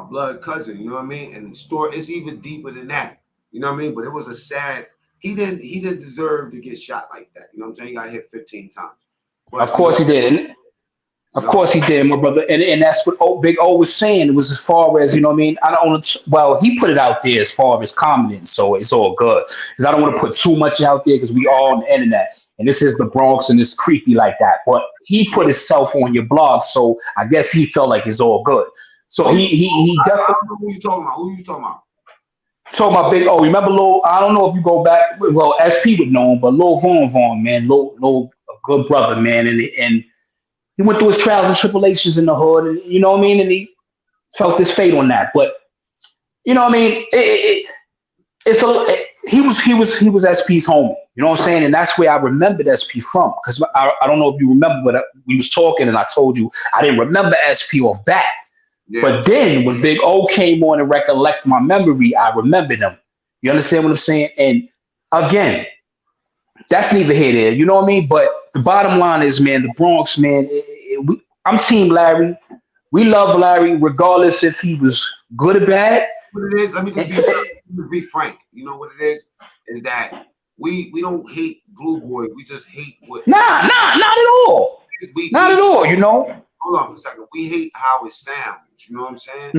blood cousin. You know what I mean? And the story is even deeper than that. You know what I mean? But it was a sad. He didn't deserve to get shot like that. You know what I'm saying? He got hit 15 times. But, of course he did. Of course he did, my brother. And that's what Big O was saying. It was as far as, you know what I mean? I don't want to, well, he put it out there as far as commenting, so it's all good. Because I don't want to put too much out there because we all on the internet. And this is the Bronx and it's creepy like that. But he put himself on your blog, so I guess he felt like it's all good. So he definitely. Who you talking about? Who you talking about? Talking about Big O. Remember Lil, I don't know if you go back, well, SP would know him, but Lil Vaughn, man. Lil, a good brother, man. And he went through his trials and tribulations in the hood, and you know what I mean? And he felt his fate on that. But you know what I mean? He was SP's homie. You know what I'm saying? And that's where I remembered SP from. Because I don't know if you remember, but we was talking and I told you I didn't remember SP off bat. Yeah. But then when Big O came on and recollect my memory, I remembered him. You understand what I'm saying? And again, that's neither here nor there. You know what I mean? But the bottom line is, man, the Bronx, man, I'm Team Larry. We love Larry, regardless if he was good or bad. What it is, let me just be frank. You know what it is that we don't hate Blueboy. We just hate what. Not at all. Not at all. You know. Hold on for a second. We hate how it sounds. You know what I'm saying?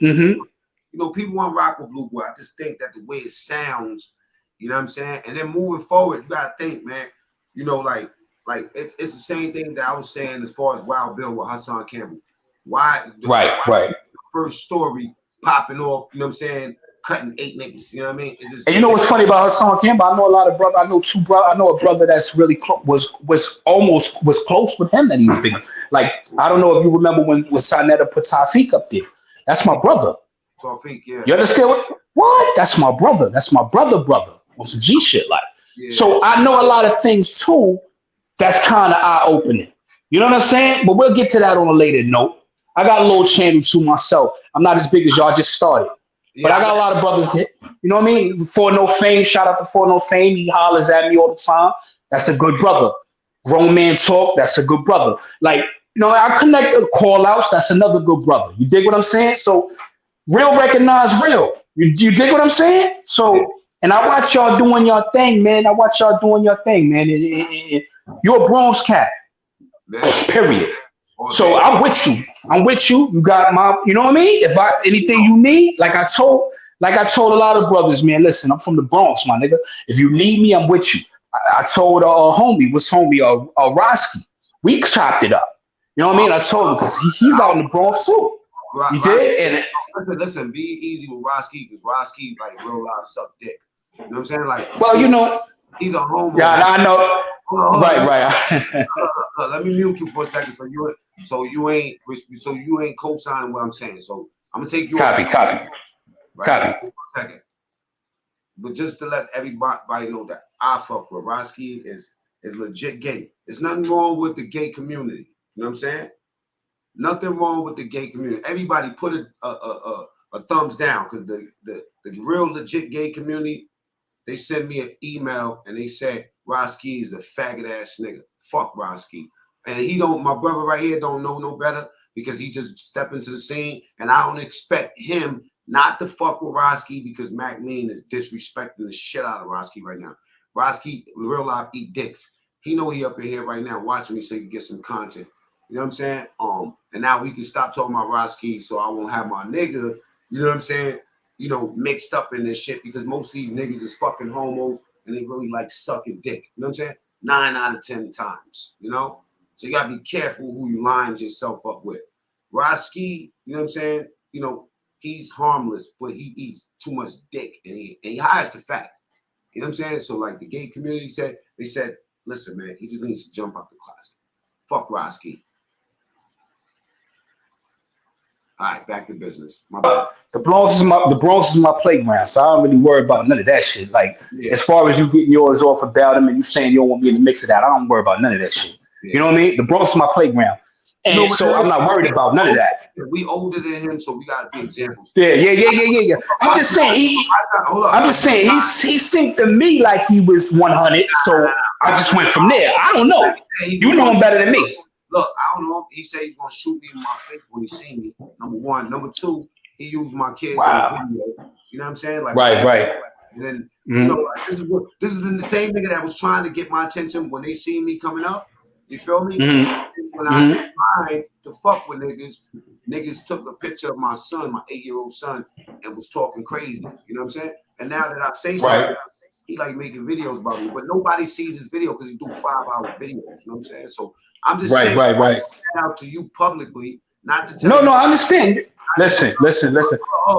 You know, people want to rock with Blueboy. I just think that the way it sounds, you know what I'm saying? And then moving forward, you gotta think, man. You know, like it's the same thing that I was saying as far as Wild Bill with Hassan Campbell. Why? Right. The first story popping off. You know what I'm saying? Cutting 8 niggas. You know what I mean? It's just, and you know what's funny about Hassan Campbell? I know a lot of brothers. I know 2 brothers. I know a brother that's really was close with him that he was big. Like I don't know if you remember when Sanetta put Tafik up there. That's my brother. Tafik, yeah. You understand what? That's my brother. That's my brother on some G shit like. Yeah. So I know a lot of things too. That's kind of eye opening. You know what I'm saying? But we'll get to that on a later note. I got a little channel to myself. I'm not as big as y'all. Just started. Yeah, but I got a lot of brothers, you know what I mean? For No Fame, shout out to For No Fame. He hollers at me all the time. That's a good brother. Grown man talk, that's a good brother. Like, I connect call outs, that's another good brother. You dig what I'm saying? So real recognize real. You dig what I'm saying? So, and I watch y'all doing your thing, man. You're a Bronx cat, Man, period. all So day. I'm with you. You got my, you know what I mean? If anything you need, like I told a lot of brothers, man, listen, I'm from the Bronx, my nigga. If you need me, I'm with you. I told Roski, we chopped it up. You know what I mean? I told him because he's out in the Bronx too. You did? And listen, be easy with Roski because Roski like real life suck dick. You know what I'm saying? Like, well, he's a homo. Yeah, I know. Hold on, Right. let me mute you for a second. So you ain't co-signing what I'm saying. So I'm gonna take you Copy. right? Copy. For a second. But just to let everybody know that I fuck with Roski is legit gay. There's nothing wrong with the gay community. You know what I'm saying? Nothing wrong with the gay community. Everybody put a thumbs down because the real legit gay community, they sent me an email and they said Roski is a faggot ass nigga. Fuck Roski. And my brother right here don't know no better because he just stepped into the scene. And I don't expect him not to fuck with Roski because Mac Lean is disrespecting the shit out of Roski right now. Roski, real life, eat dicks. He know he up in here right now watching me so he can get some content. You know what I'm saying? And now we can stop talking about Roski so I won't have my nigga, you know what I'm saying, mixed up in this shit because most of these niggas is fucking homos and they really like sucking dick. You know what I'm saying? 9 out of 10 times, So you gotta be careful who you line yourself up with. Roski, you know what I'm saying? He's harmless, but he eats too much dick and he hides the fact. You know what I'm saying? So like the gay community said, listen, man, he just needs to jump out the closet. Fuck Roski. All right, back to business. My bad. The Bronx is my playground, so I don't really worry about none of that shit. Like, as far as you getting yours off about him and you saying you don't want me in the mix of that, I don't worry about none of that shit. Yeah. You know what I mean? The Bronx is my playground. And so I'm not worried about none of that. We older than him, so we gotta be examples. Yeah. I'm just saying he seemed to me like he was 100, so I just went from there. I don't know. You know him better than me. Look, I don't know. He said he's gonna shoot me in my face when he see me. Number one. Number two, he used my kids in the video. You know what I'm saying? Like right. And then this is the same nigga that was trying to get my attention when they see me coming up. You feel me? When I tried to fuck with niggas took a picture of my son, my 8-year-old son, and was talking crazy. You know what I'm saying? And now that I say something, he like making videos about me, but nobody sees his video because he do 5-hour videos. You know what I'm saying? So I'm just saying, right. Shout out to you publicly, not to tell. No, I understand. Listen.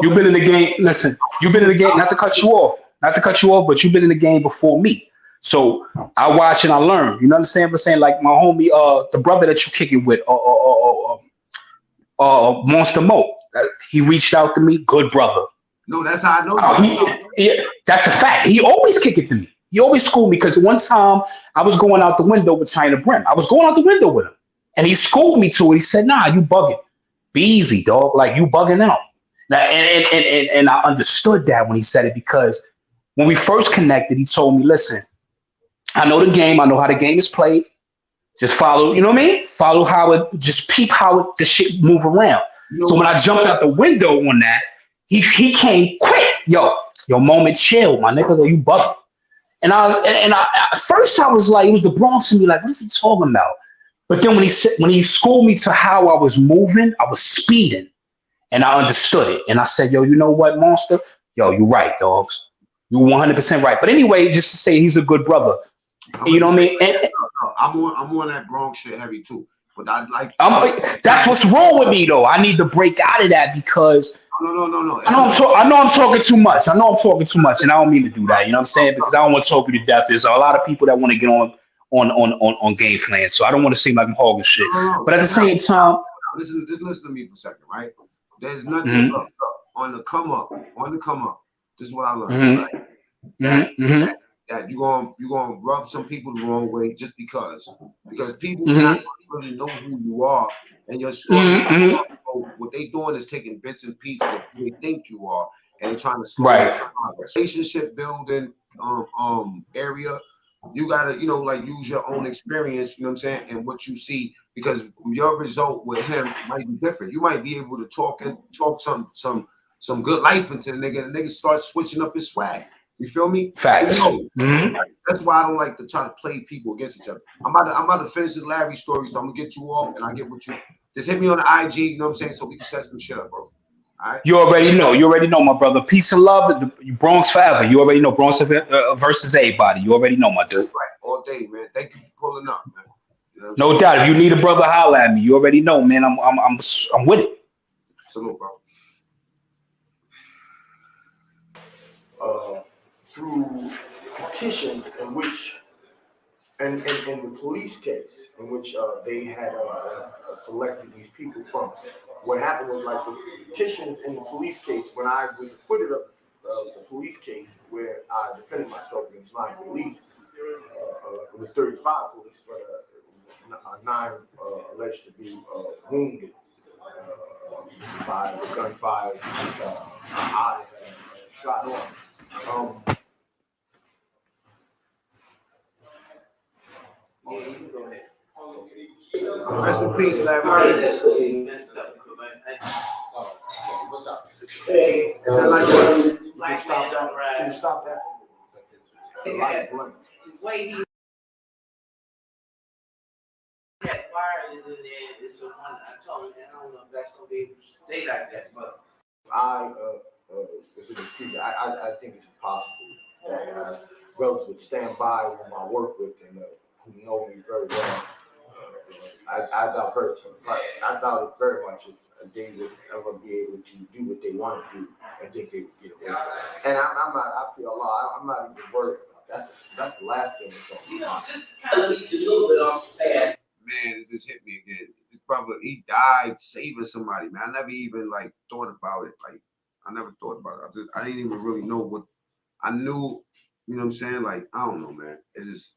You've been in the game. Listen, you've been in the game. Not to cut you off, but you've been in the game before me. So I watch and I learn. You understand what I'm saying? Like my homie, the brother that you kicking with, Monster Mo. He reached out to me. Good brother. No, that's how I know. That's a fact. He always kick it to me. He always schooled me because one time I was going out the window with China Brim. I was going out the window with him, and he schooled me to it. He said, "Nah, you bugging. Be easy, dog. Like you bugging out." Now, and I understood that when he said it because when we first connected, he told me, "Listen, I know the game. I know how the game is played. Just follow. You know what I mean? Follow how it. Just peep how the shit move around." So when I jumped out the window on that, he came quick. Yo, moment, chill, my nigga. You bugging. And I at first I was like, it was the Bronx in me, like, what is he talking about? But then when he schooled me to how I was moving, I was speeding, and I understood it. And I said, yo, you know what, Monster? Yo, you right, dogs. You 100% right. But anyway, just to say, he's a good brother. You know what I mean? I'm on that Bronx shit heavy too. But I like. That's what's wrong with me though. I need to break out of that because. No. I know I'm talking too much, and I don't mean to do that. You know what I'm saying? Because I don't want to talk you to death. There's a lot of people that want to get on game plan, so I don't want to seem like I'm hogging shit. But at the same time, listen to me for a second, right? There's nothing on the come up. This is what I learned. Right? That you're gonna rub some people the wrong way just because people not really know who you are and your story. What they doing is taking bits and pieces of who they think you are and they're trying to slow down progress. Relationship building area. You gotta, you know, like use your own experience, you know what I'm saying, and what you see, because your result with him might be different. You might be able to talk some good life into the nigga, and the nigga starts switching up his swag. You feel me? Facts. So, Mhm. that's why I don't like to try to play people against each other. I'm about to finish this Larry story, so I'm gonna get you off, and I get what you. Just hit me on the IG, you know what I'm saying, so we can set some shit up, bro. All right. You already know. You already know, my brother. Peace and love. Bronx forever. You already know. Bronx versus everybody. You already know, my dude. That's right. All day, man. Thank you for pulling up, man. You know what I'm No saying? doubt. If you need a brother, holler at me. You already know, man. I'm with it. Salute, bro. Through petitions in which, and the police case in which they had selected these people from. What happened was, like, the petitions in the police case, when I was acquitted of the police case where I defended myself against 9 police, it was 35 police, but 9 alleged to be wounded by the gunfire which I shot on. Yeah, you can go ahead. Rest in peace, Larry Davis. What's up? Hey, And then like that. black man on the Can you rise. stop that? The light blunt. The way he that fire is in there is a one. I told him, man, I don't know if that's gonna be able to stay like that, but Was in the street. I think it's impossible that brothers would stand by whom I work with and who know me very well. I doubt very much if they would ever be able to do what they want to do. I think they would get away with it. And I'm not. I feel I'm not even worried about that. That's the last thing that's on you my know, mind. just to kind of lead you a little bit off the path. Man, it just hit me again. This brother, he died saving somebody, man. I never even like thought about it. Like, I never thought about it. I didn't even really know what I knew, you know what I'm saying? Like, I don't know, man. It's just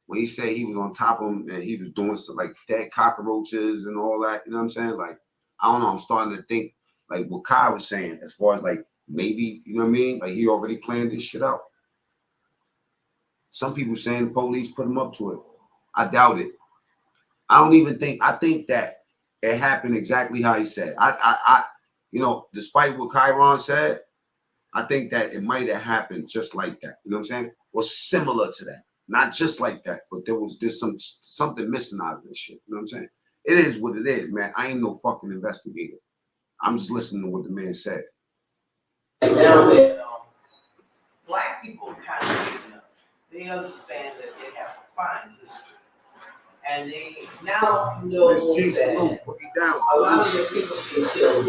when he said he was on top of him and he was doing some like dead cockroaches and all that, you know what I'm saying? Like, I don't know. I'm starting to think like what Kai was saying, as far as like maybe, you know what I mean? Like he already planned this shit out. Some people saying the police put him up to it. I doubt it. I don't even think. I think that it happened exactly how he said. You know, despite what Kyron said, I think that it might have happened just like that. You know what I'm saying? Or similar to that. Not just like that, but there's something missing out of this shit. You know what I'm saying? It is what it is, man. I ain't no fucking investigator. I'm just listening to what the man said. Now that black people kind of waking up, they understand that they have to find history. And they now know Miss G, salute, that put me down. a lot of the people get killed.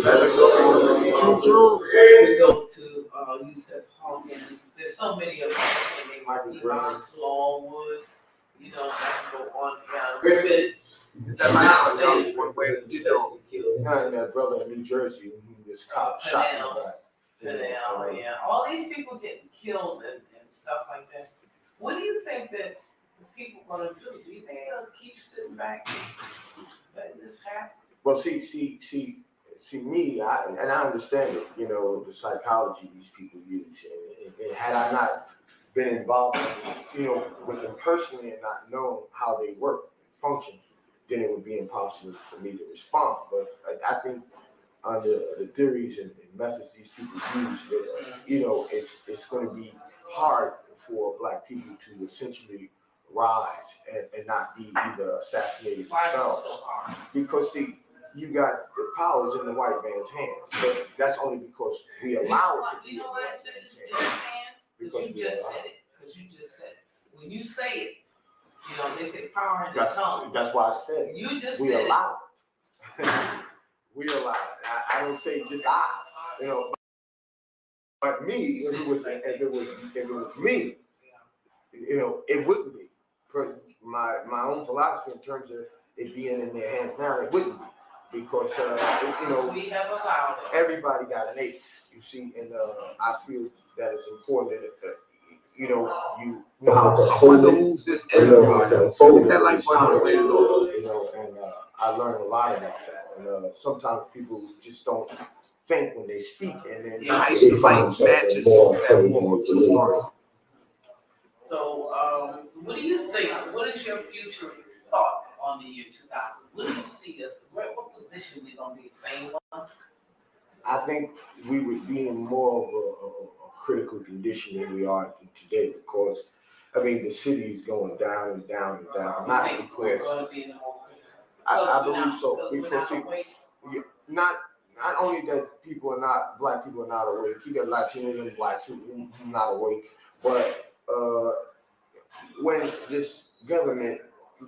Choo-choo. We go to Yusuf Hawkins. There's so many of them. Yvonne Smallwood. You know, I can go on down. Griffin. That might be one way to get on. And that brother in New Jersey who was cop shot in the back. Yeah. All these people getting killed and stuff like that. What do you think that people gonna do? Do you think they'll keep sitting back and letting this happen? Well, see, me, I understand it, you know, the psychology these people use. And had I not been involved, you know, with them personally and not known how they work and function, then it would be impossible for me to respond. But I think under the theories and methods these people use, that, you know, it's going to be hard for black people to essentially rise and not be either assassinated Why is it themselves. so hard? Because, see, you got the powers in the white man's hands, but that's only because we allow it to be You in know the why I white said it's man's in his hands. hands? Because You just said it. Because you just said it. When you say it, you know, they say power in the tongue. That's why I said You just we said allow it. We allow it. I don't say just you know, but me, if it was me, you know, it wouldn't be. My own philosophy in terms of it being in their hands now, it wouldn't be. Because, you know, we have allowed it. everybody got an ace, you see, and I feel that it's important that, you know, you know how to I wonder who's this interview, man. Hit that like button, wait, you know, and I learned a lot about that. And sometimes people just don't think when they speak, and then I used to like matches off that wall. True story. So, What do you see us? What position we gonna be? The same one? I think we would be in more of a critical condition than we are today because, I mean, the city is going down and down and down. Not because I believe so. Because see, not only that black people are not awake. You got Latinos and blacks who are not awake, but when this government,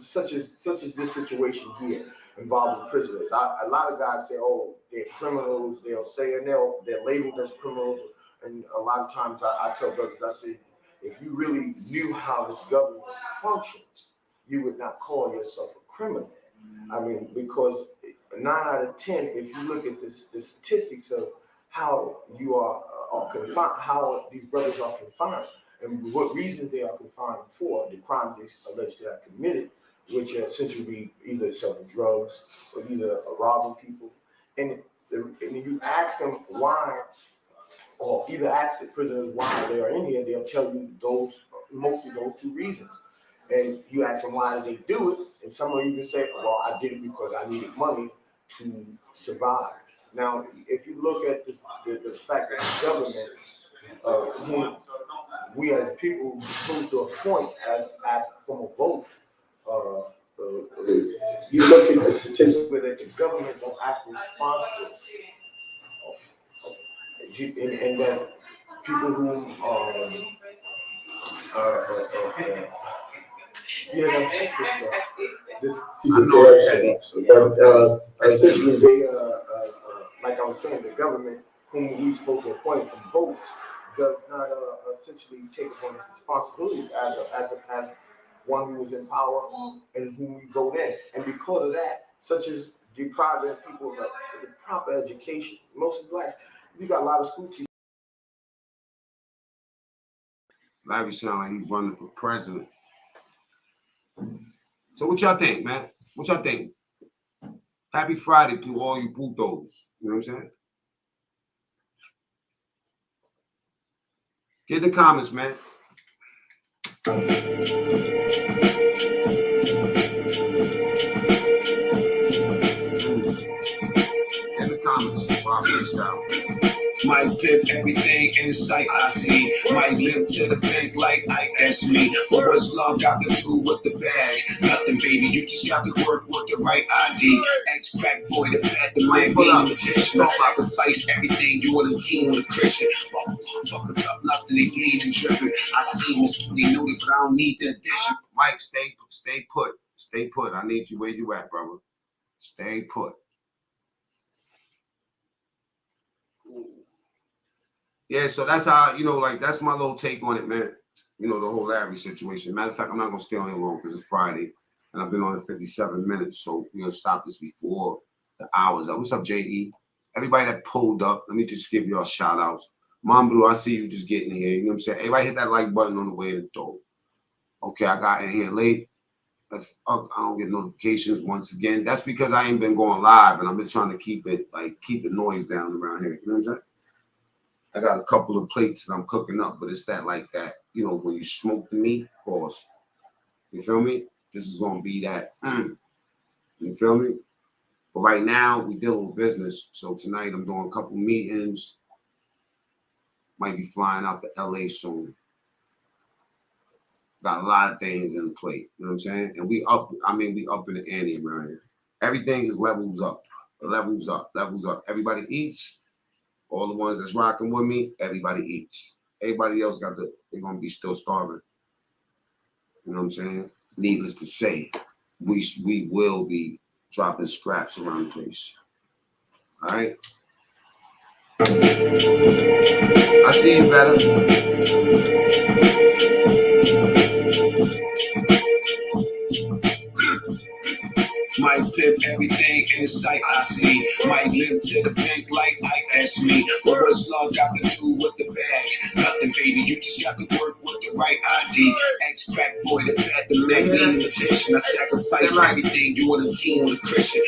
such as this situation here involving prisoners, a lot of guys say, "Oh, they're criminals." They'll say, and they're labeled as criminals. And a lot of times, I tell brothers, I say, if you really knew how this government functions, you would not call yourself a criminal. I mean, because 9 out of 10, if you look at the statistics of how you are confined, how these brothers are confined, and what reasons they are confined for, the crimes they alleged to have committed, which are essentially either selling drugs or either robbing people. And you ask them why, or either ask the prisoners why they are in here, they'll tell you mostly those two reasons. And you ask them why did they do it, and some will even say, well, I did it because I needed money to survive. Now, if you look at the fact that the government, whom we as people supposed to appoint as from a vote, you look at the statistics where that the government don't act responsible, and that people who this essentially they like I was saying, the government whom we supposed to appoint from votes does not essentially take upon its responsibilities as one who is in power and whom we vote in. And because of that, such as depriving people of the proper education, most of the blacks, you got a lot of school teachers. Larry sound like he's running for president. So what y'all think, man? What y'all think? Happy Friday to all you putos. You know what I'm saying? Get in the comments, man. In the comments, Bob Freestyle. Might pimp everything in sight I see. Might live to the bank like Ike, that's me. But what's love got to do with the bag? Nothing, baby, you just got to work with the right ID. Ex-crack boy, the bad, the man, being a magician. I sacrifice everything, you on the team with a Christian. Fuck up, nothing, they bleed and dripping. I seen this, they knew it, but I don't need the addition. Mike, stay put. Stay put. I need you where you at, brother. Stay put. Yeah, so that's how, like, that's my little take on it, man. The whole Larry situation. Matter of fact, I'm not going to stay on here long because it's Friday, and I've been on it 57 minutes, so we're going to stop this before the hour's up. What's up, J.E.? Everybody that pulled up, let me just give y'all shout-outs. Mom Blue, I see you just getting here. You know what I'm saying? Everybody hit that like button on the way to the door. Okay, I got in here late. I don't get notifications once again. That's because I ain't been going live, and I've been trying to keep the noise down around here. You know what I'm saying? I got a couple of plates that I'm cooking up, but it's like that, when you smoke the meat, of course. You feel me? This is going to be that. You feel me? But right now, we dealing with business. So tonight, I'm doing a couple meetings. Might be flying out to LA soon. Got a lot of things in the plate. You know what I'm saying? And we up in the ante around here. Everything is levels up. Levels up. Levels up. Everybody eats. All the ones that's rocking with me, everybody eats. Everybody else they're going to be still starving. You know what I'm saying? Needless to say, we will be dropping scraps around the place. All right? I see you better. Might pimp everything in sight I see. Might live to the bank like Ike, that's me. But what's love got to do with the bag? Nothing, baby. You just got to work with the right ID. Ex-crack boy, the bad, the magazine magician. I sacrifice everything. You on a team with a Christian.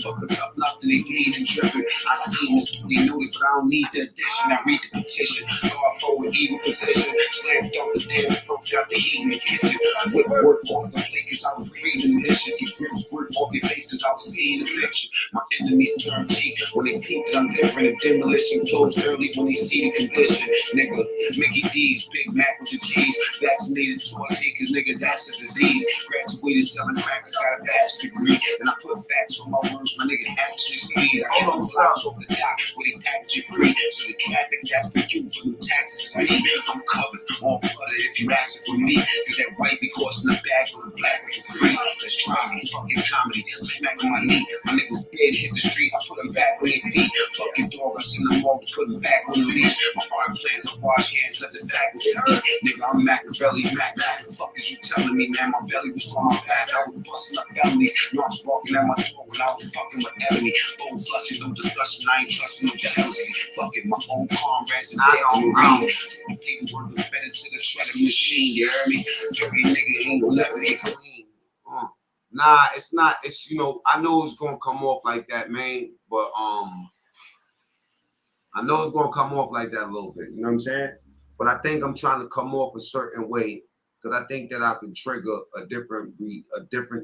Fuck a tough nothing, they bleed and dripping. I see him, they know it, but I don't need the addition. I read the petition. God forward, evil position. Slam dunk the damn broke out the heat in the kitchen. Whip work off the plate, cause I was breathing mission. The grips work off your face, cause I was seeing the picture. My enemies turn cheek when they peep, I'm different. And demolition close early when they see the condition. Nigga, Mickey D's, Big Mac with the cheese. Vaccinated towards hate, cause nigga, that's a disease. Graduated selling crackers, got a bachelor's degree. And I put facts on my words, my niggas actually squeeze. I hit them flowers over the dock where they package it free. So the traffic, that's for you, but the taxes is me. I'm covered, all butter if you ask it for me. Cause that white be costing a bag for the black for free. That's drama, fucking comedy. Smack on my knee, my niggas dead, hit the street, I put them back on their feet. Fucking dog, I send them all, put them back on the leash. My art plans, I wash hands, let the faculty eat. Nigga, I'm Machiavelli, Mac. The fuck is you telling me, man? My belly was on my back, I was busting up felonies. Knocks walking at my door when I was fucking with Ebony. Old flushing, no discussion, I ain't trusting no jealousy. Fucking my own comrades and family. People working better to the shredding machine, you heard me? Dirty nigga ain't gonna let me clean. Nah, it's not. It's, you know, I know it's gonna come off like that, man. But I know it's gonna come off like that a little bit. You know what I'm saying? But I think I'm trying to come off a certain way because I think that I can trigger a different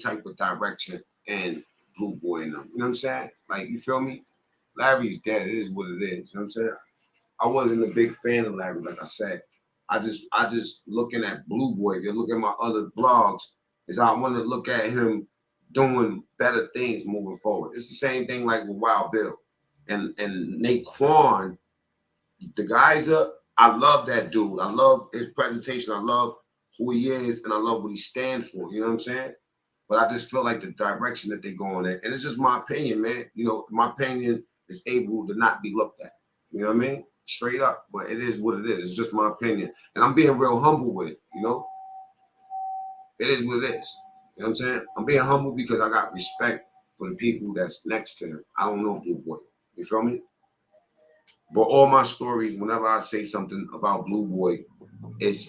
type of direction in Blueboy and them. You know what I'm saying? Like, you feel me? Larry's dead. It is what it is. You know what I'm saying? I wasn't a big fan of Larry, like I said. I just looking at Blueboy. If you look at my other blogs, is I want to look at him doing better things moving forward. It's the same thing like with Wild Bill and Naquan, the geyser. I love that dude. I love his presentation. I love who he is, and I love what he stands for. You know what I'm saying? But I just feel like the direction that they're going in, and it's just my opinion, man. You know, my opinion is able to not be looked at. You know what I mean? Straight up. But it is what it is. It's just my opinion, and I'm being real humble with it. You know, it is what it is. You know what I'm saying? I'm being humble because I got respect for the people that's next to him. I don't know Blueboy. You feel me? But all my stories, whenever I say something about Blueboy, it's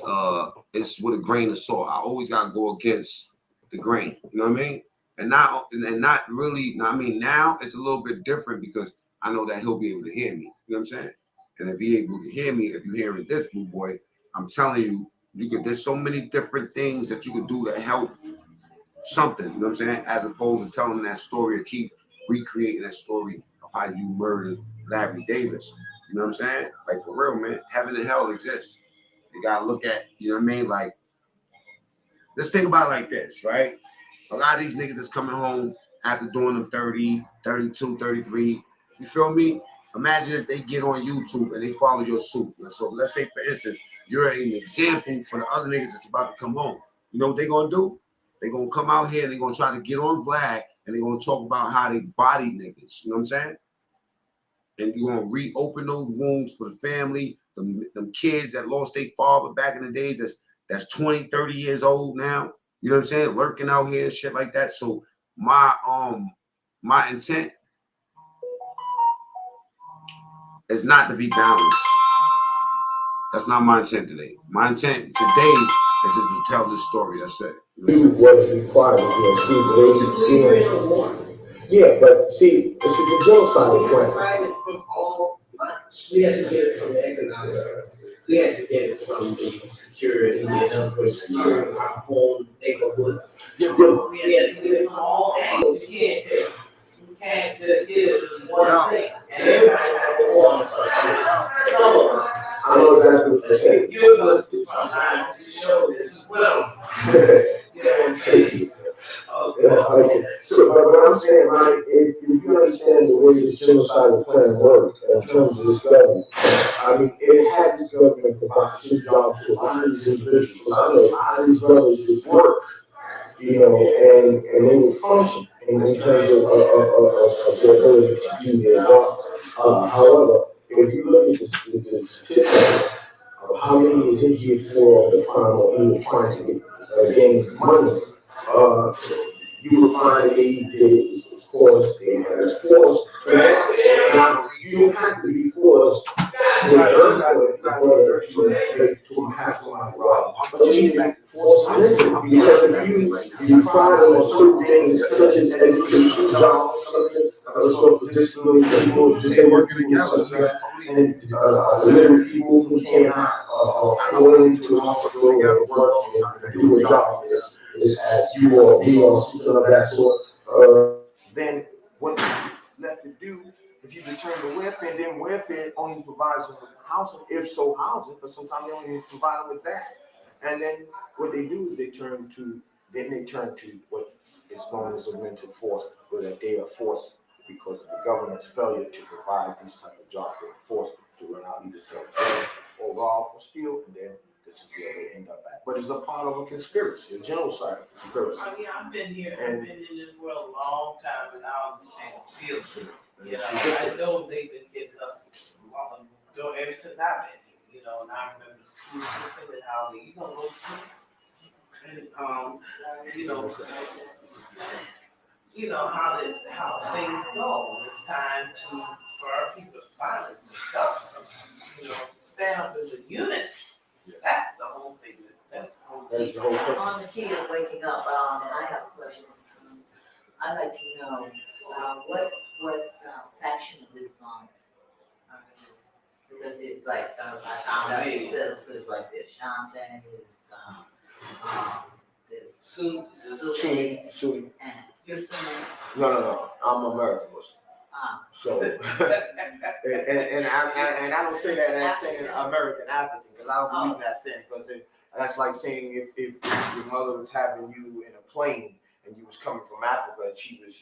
with a grain of salt. I always gotta go against the grain. You know what I mean? And not really. I mean, now it's a little bit different because I know that he'll be able to hear me. You know what I'm saying? And if he's able to hear me, if you're hearing this Blueboy, I'm telling you, there's so many different things that you could do to help something. You know what I'm saying? As opposed to telling that story or keep recreating that story of how you murdered Larry Davis. You know what I'm saying? Like, for real, man, heaven and hell exists. You gotta look at, you know what I mean? Like, let's think about it like this, right? A lot of these niggas that's coming home after doing them 30, 32, 33, you feel me? Imagine if they get on YouTube and they follow your suit. So let's say, for instance, you're an example for the other niggas that's about to come home. You know what they're gonna do? They're gonna come out here and they're gonna try to get on Vlad and they're gonna talk about how they body niggas. You know what I'm saying? And you're gonna reopen those wounds for the family, them kids that lost their father back in the days that's 20, 30 years old now. You know what I'm saying? Lurking out here and shit like that. So my intent is not to be balanced. That's not my intent today. My intent today is just to tell this story. That's it. Do what is required of you. Yeah, but see, this is a genocide plan. We had to get it from the economic. We had to get it from the security and for securing our whole neighborhood. We had to get it from all angles. You can't just get it from one thing. And everybody had to go on something. I know exactly what you're saying. You're going to do sometimes to show this as well. You know what I'm saying? Okay. So, but what I'm saying, right, if you understand the way this genocidal plan works in terms of this government, I mean, it had this government provide two jobs to a lot of these individuals. Because I know a lot of these brothers would work, you know, and they would function in terms of their ability to do their job. However, if you look at the statistic of how many is in here for the crime or who are trying to gain money, you will find that they did it, of course, they had us forced. Now, you don't have to be forced So you got to have somebody, but you need to force listen, because if you find them on certain things such as education, jobs, social discipline, people, They working together. and illiterate people who cannot go into a hospital or work and do a job as you or me or something of that sort, then what you left to do is you return to welfare, and then welfare only provides them with housing, if so housing, but sometimes they only even provide them with that. And then what they do is they turn to what is known as a mental force, where that they are forced because of the government's failure to provide these type of jobs. They're forced to run out either sell drugs or rob or steal, and then this is where they end up at. But it's a part of a conspiracy, a genocide conspiracy. Oh, yeah, I've been here, I've been in this world a long time, and I understand the feeling. You know, I know they've been getting us ever since I've been here, you know, and I remember the school system and how they, go to school. And, how things go. It's time for our people to finally wake up, stand up as a unit. That's the whole thing. That's the whole That is thing. the whole purpose. On the key of waking up, I have a question. I'd like to know what faction it lives on. Because it's like, I found out it's like this Shantae, this Sunni. and you're Sunni. No. I'm American Muslim. So, and I don't say that as saying American African, because I don't believe in that saying, because that's like saying if your mother was having you in a plane and you was coming from Africa and she was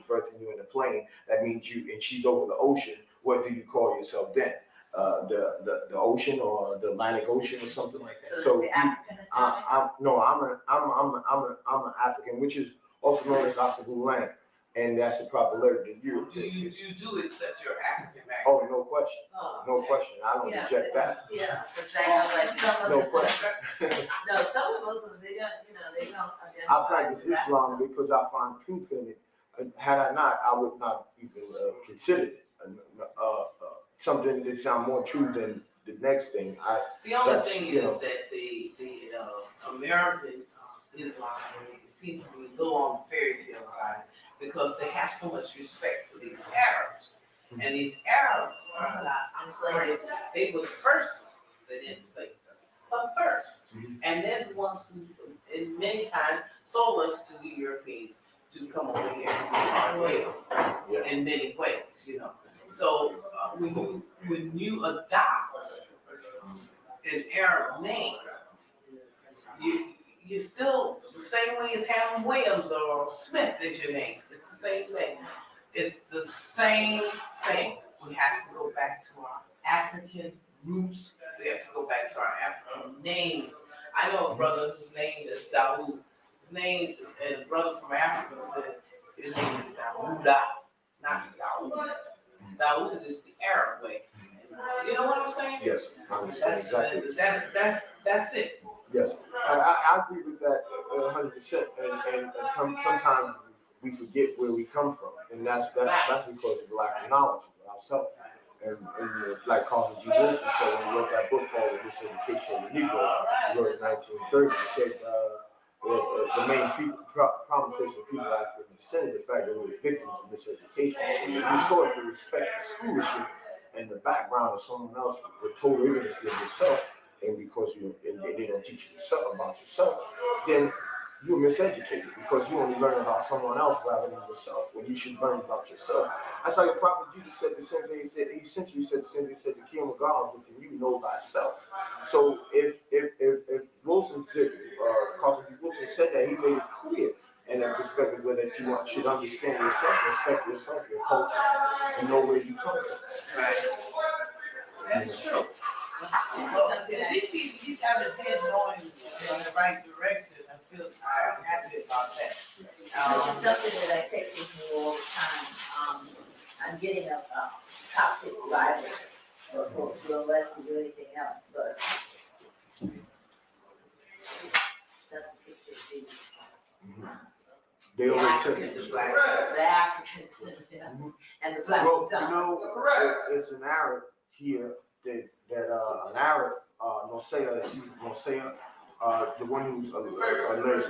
birthing you in a plane, that means and she's over the ocean, what do you call yourself then? The ocean or the Atlantic Ocean or something like that. So I'm an African, which is also known as African land. And that's the proper letter that you do accept your African background. Oh, no question. No question. I don't reject that. Yeah, like some of No the, question. no, some of Muslims, they don't identify. I practice Islam because I find truth in it. Had I not, I would not even consider it something that sounds more true than the next thing. The only thing is that the American Islam seems to be a little on the fairy tale side, because they have so much respect for these Arabs. And these Arabs are not enslaved. They were the first ones that enslaved us, the first. And then the ones who, in many times, sold us to the Europeans to come over here and be our way in many ways, So when you adopt an Arab name, you're still the same way as Hammond Williams or Smith is your name. It's the same thing. It's the same thing. We have to go back to our African roots. We have to go back to our African names. I know a brother whose name is Dawood. His name, and a brother from Africa said his name is Dawuda, not Dawood. Dawood is the Arab way. You know what I'm saying? Yes, I understand exactly. That's it. Yes, I agree with that 100%. And sometimes we forget where we come from, and that's because of lack of knowledge of ourselves. And like Carter G. Wilson said when he wrote that book called The Miseducation of the Negro, he wrote in 1930. He said the main problem facing people of African descent is the fact that we were victims of miseducation. So we were taught to respect the scholarship and the background of someone else with total ignorance of yourself, and because they don't teach you about yourself, then you're miseducated because you only learn about someone else rather than yourself when you should learn about yourself. That's like the Prophet Jesus said the same thing. He essentially said the same thing. He said, "The kingdom of God is within you, know thyself." So if Wilson said, Prophet Wilson said that, he made it clear in that perspective where that you should understand yourself, respect yourself, your culture, and know where you come from. Right. That's true. Well, at least he's got his head going in the right direction. I'm happy about that. This is something that I take with me all the time. I'm getting a toxic Bible for less to do anything else, but that's the picture of Jesus. They The always African, say the African, and the black. well, it's an Arab here that an Arab, Nosea, the one who's alleged.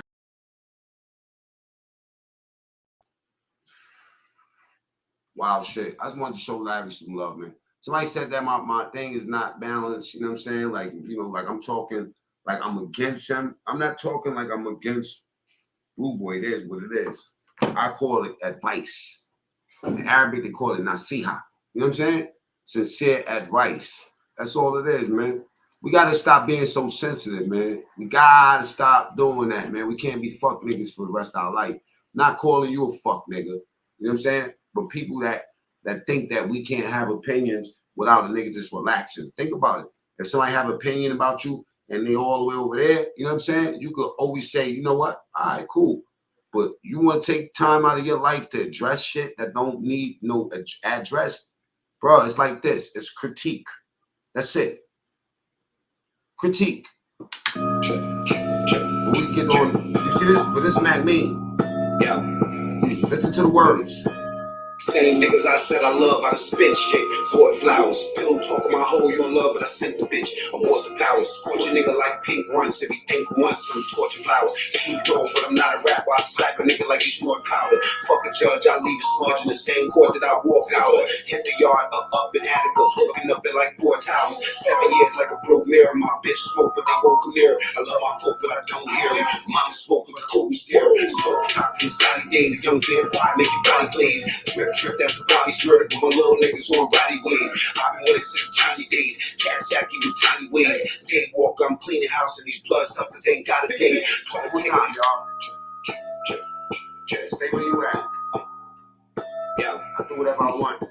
Wild shit. I just wanted to show Larry some love, man. Somebody said that my thing is not balanced. You know what I'm saying? Like, you know, like I'm talking like I'm against him. I'm not talking like I'm against Blueboy. It is what it is. I call it advice. In Arabic, they call it nasiha. You know what I'm saying? Sincere advice. That's all it is, man. We got to stop being so sensitive, man. We got to stop doing that, man. We can't be fuck niggas for the rest of our life. Not calling you a fuck nigga. You know what I'm saying? But people that think that we can't have opinions without a nigga just relaxing. Think about it. If somebody have an opinion about you and they all the way over there, you know what I'm saying? You could always say, you know what? All right, cool. But you want to take time out of your life to address shit that don't need no address? Bro, it's like this. It's critique. That's it. Critique. When we get on, you see this? But this Mac mean. Yeah. Listen to the words. Same niggas I said I love, I done spit shit. Bought flowers, pillow talking my hoe, you in love, but I sent the bitch. I'm Austin Powers, scorch a nigga like pink runs. If he think once, I'm torture flowers. Snoop Dogg, but I'm not a rapper. I slap a nigga like he snort powder. Fuck a judge, I leave a smudge in the same court that I walk out of. Hit the yard up in Attica, hooking up in like 4 towers. 7 years like a broke mirror. My bitch smoke, but they won't come near. I love my folk, but I don't hear him. Mom smoke, but the cool stare. Stove top from Scotty days, a young vampire, make your body glaze. Trip, that's a body murder, but my little niggas on body wave. I've been with it since tiny days. Cat sack even tiny ways. Day walk, I'm cleaning house, and these blood suckers ain't got a day. One time, y'all. Stay where you at. Yeah, I do whatever I want.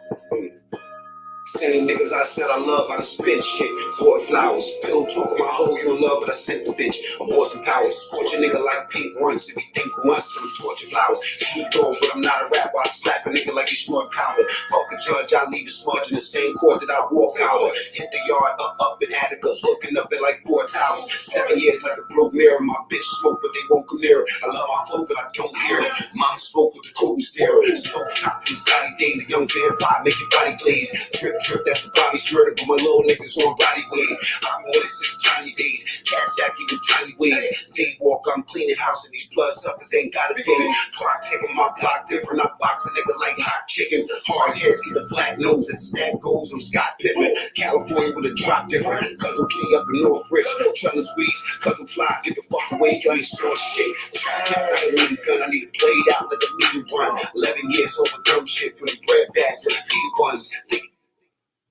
Same niggas I said I love, I done spit shit. Bought flowers, pillow talking my hoe, you in love, but I sent the bitch. I'm Austin Powers, scorch a nigga like pink runs. If he think once, I'm torture flowers. Snoop Dogg, but I'm not a rapper. I slap a nigga like he snort powder. Fuck a judge, I leave a smudge in the same court that I walk out of. Hit the yard up in Attica, hooking up in like 4 towers. 7 years like a broke mirror. My bitch smoke, but they won't come near. I love my folk, but I don't hear it. Mom smoke with the cool stare. Stove top from Scotty days, a young vampire, make your body glaze. Trip, that's a body murder, but my little niggas on body wave. I've been with it since tiny days. Cat sack even tiny ways. Day walk, I'm cleaning house, and these blood suckers ain't got a day. Clock ticking my block different. I box a nigga like hot chicken. Hard heads get the flat nose. As stat goes, I'm Scott Pippen. California with a drop different. Cousin G up in North Rich. Trying to squeeze. Cousin Fly, get the fuck away. You ain't saw shit. I need a gun. I need to play it out like a medium run. 11 years over dumb shit for the bread bags and the pea buns.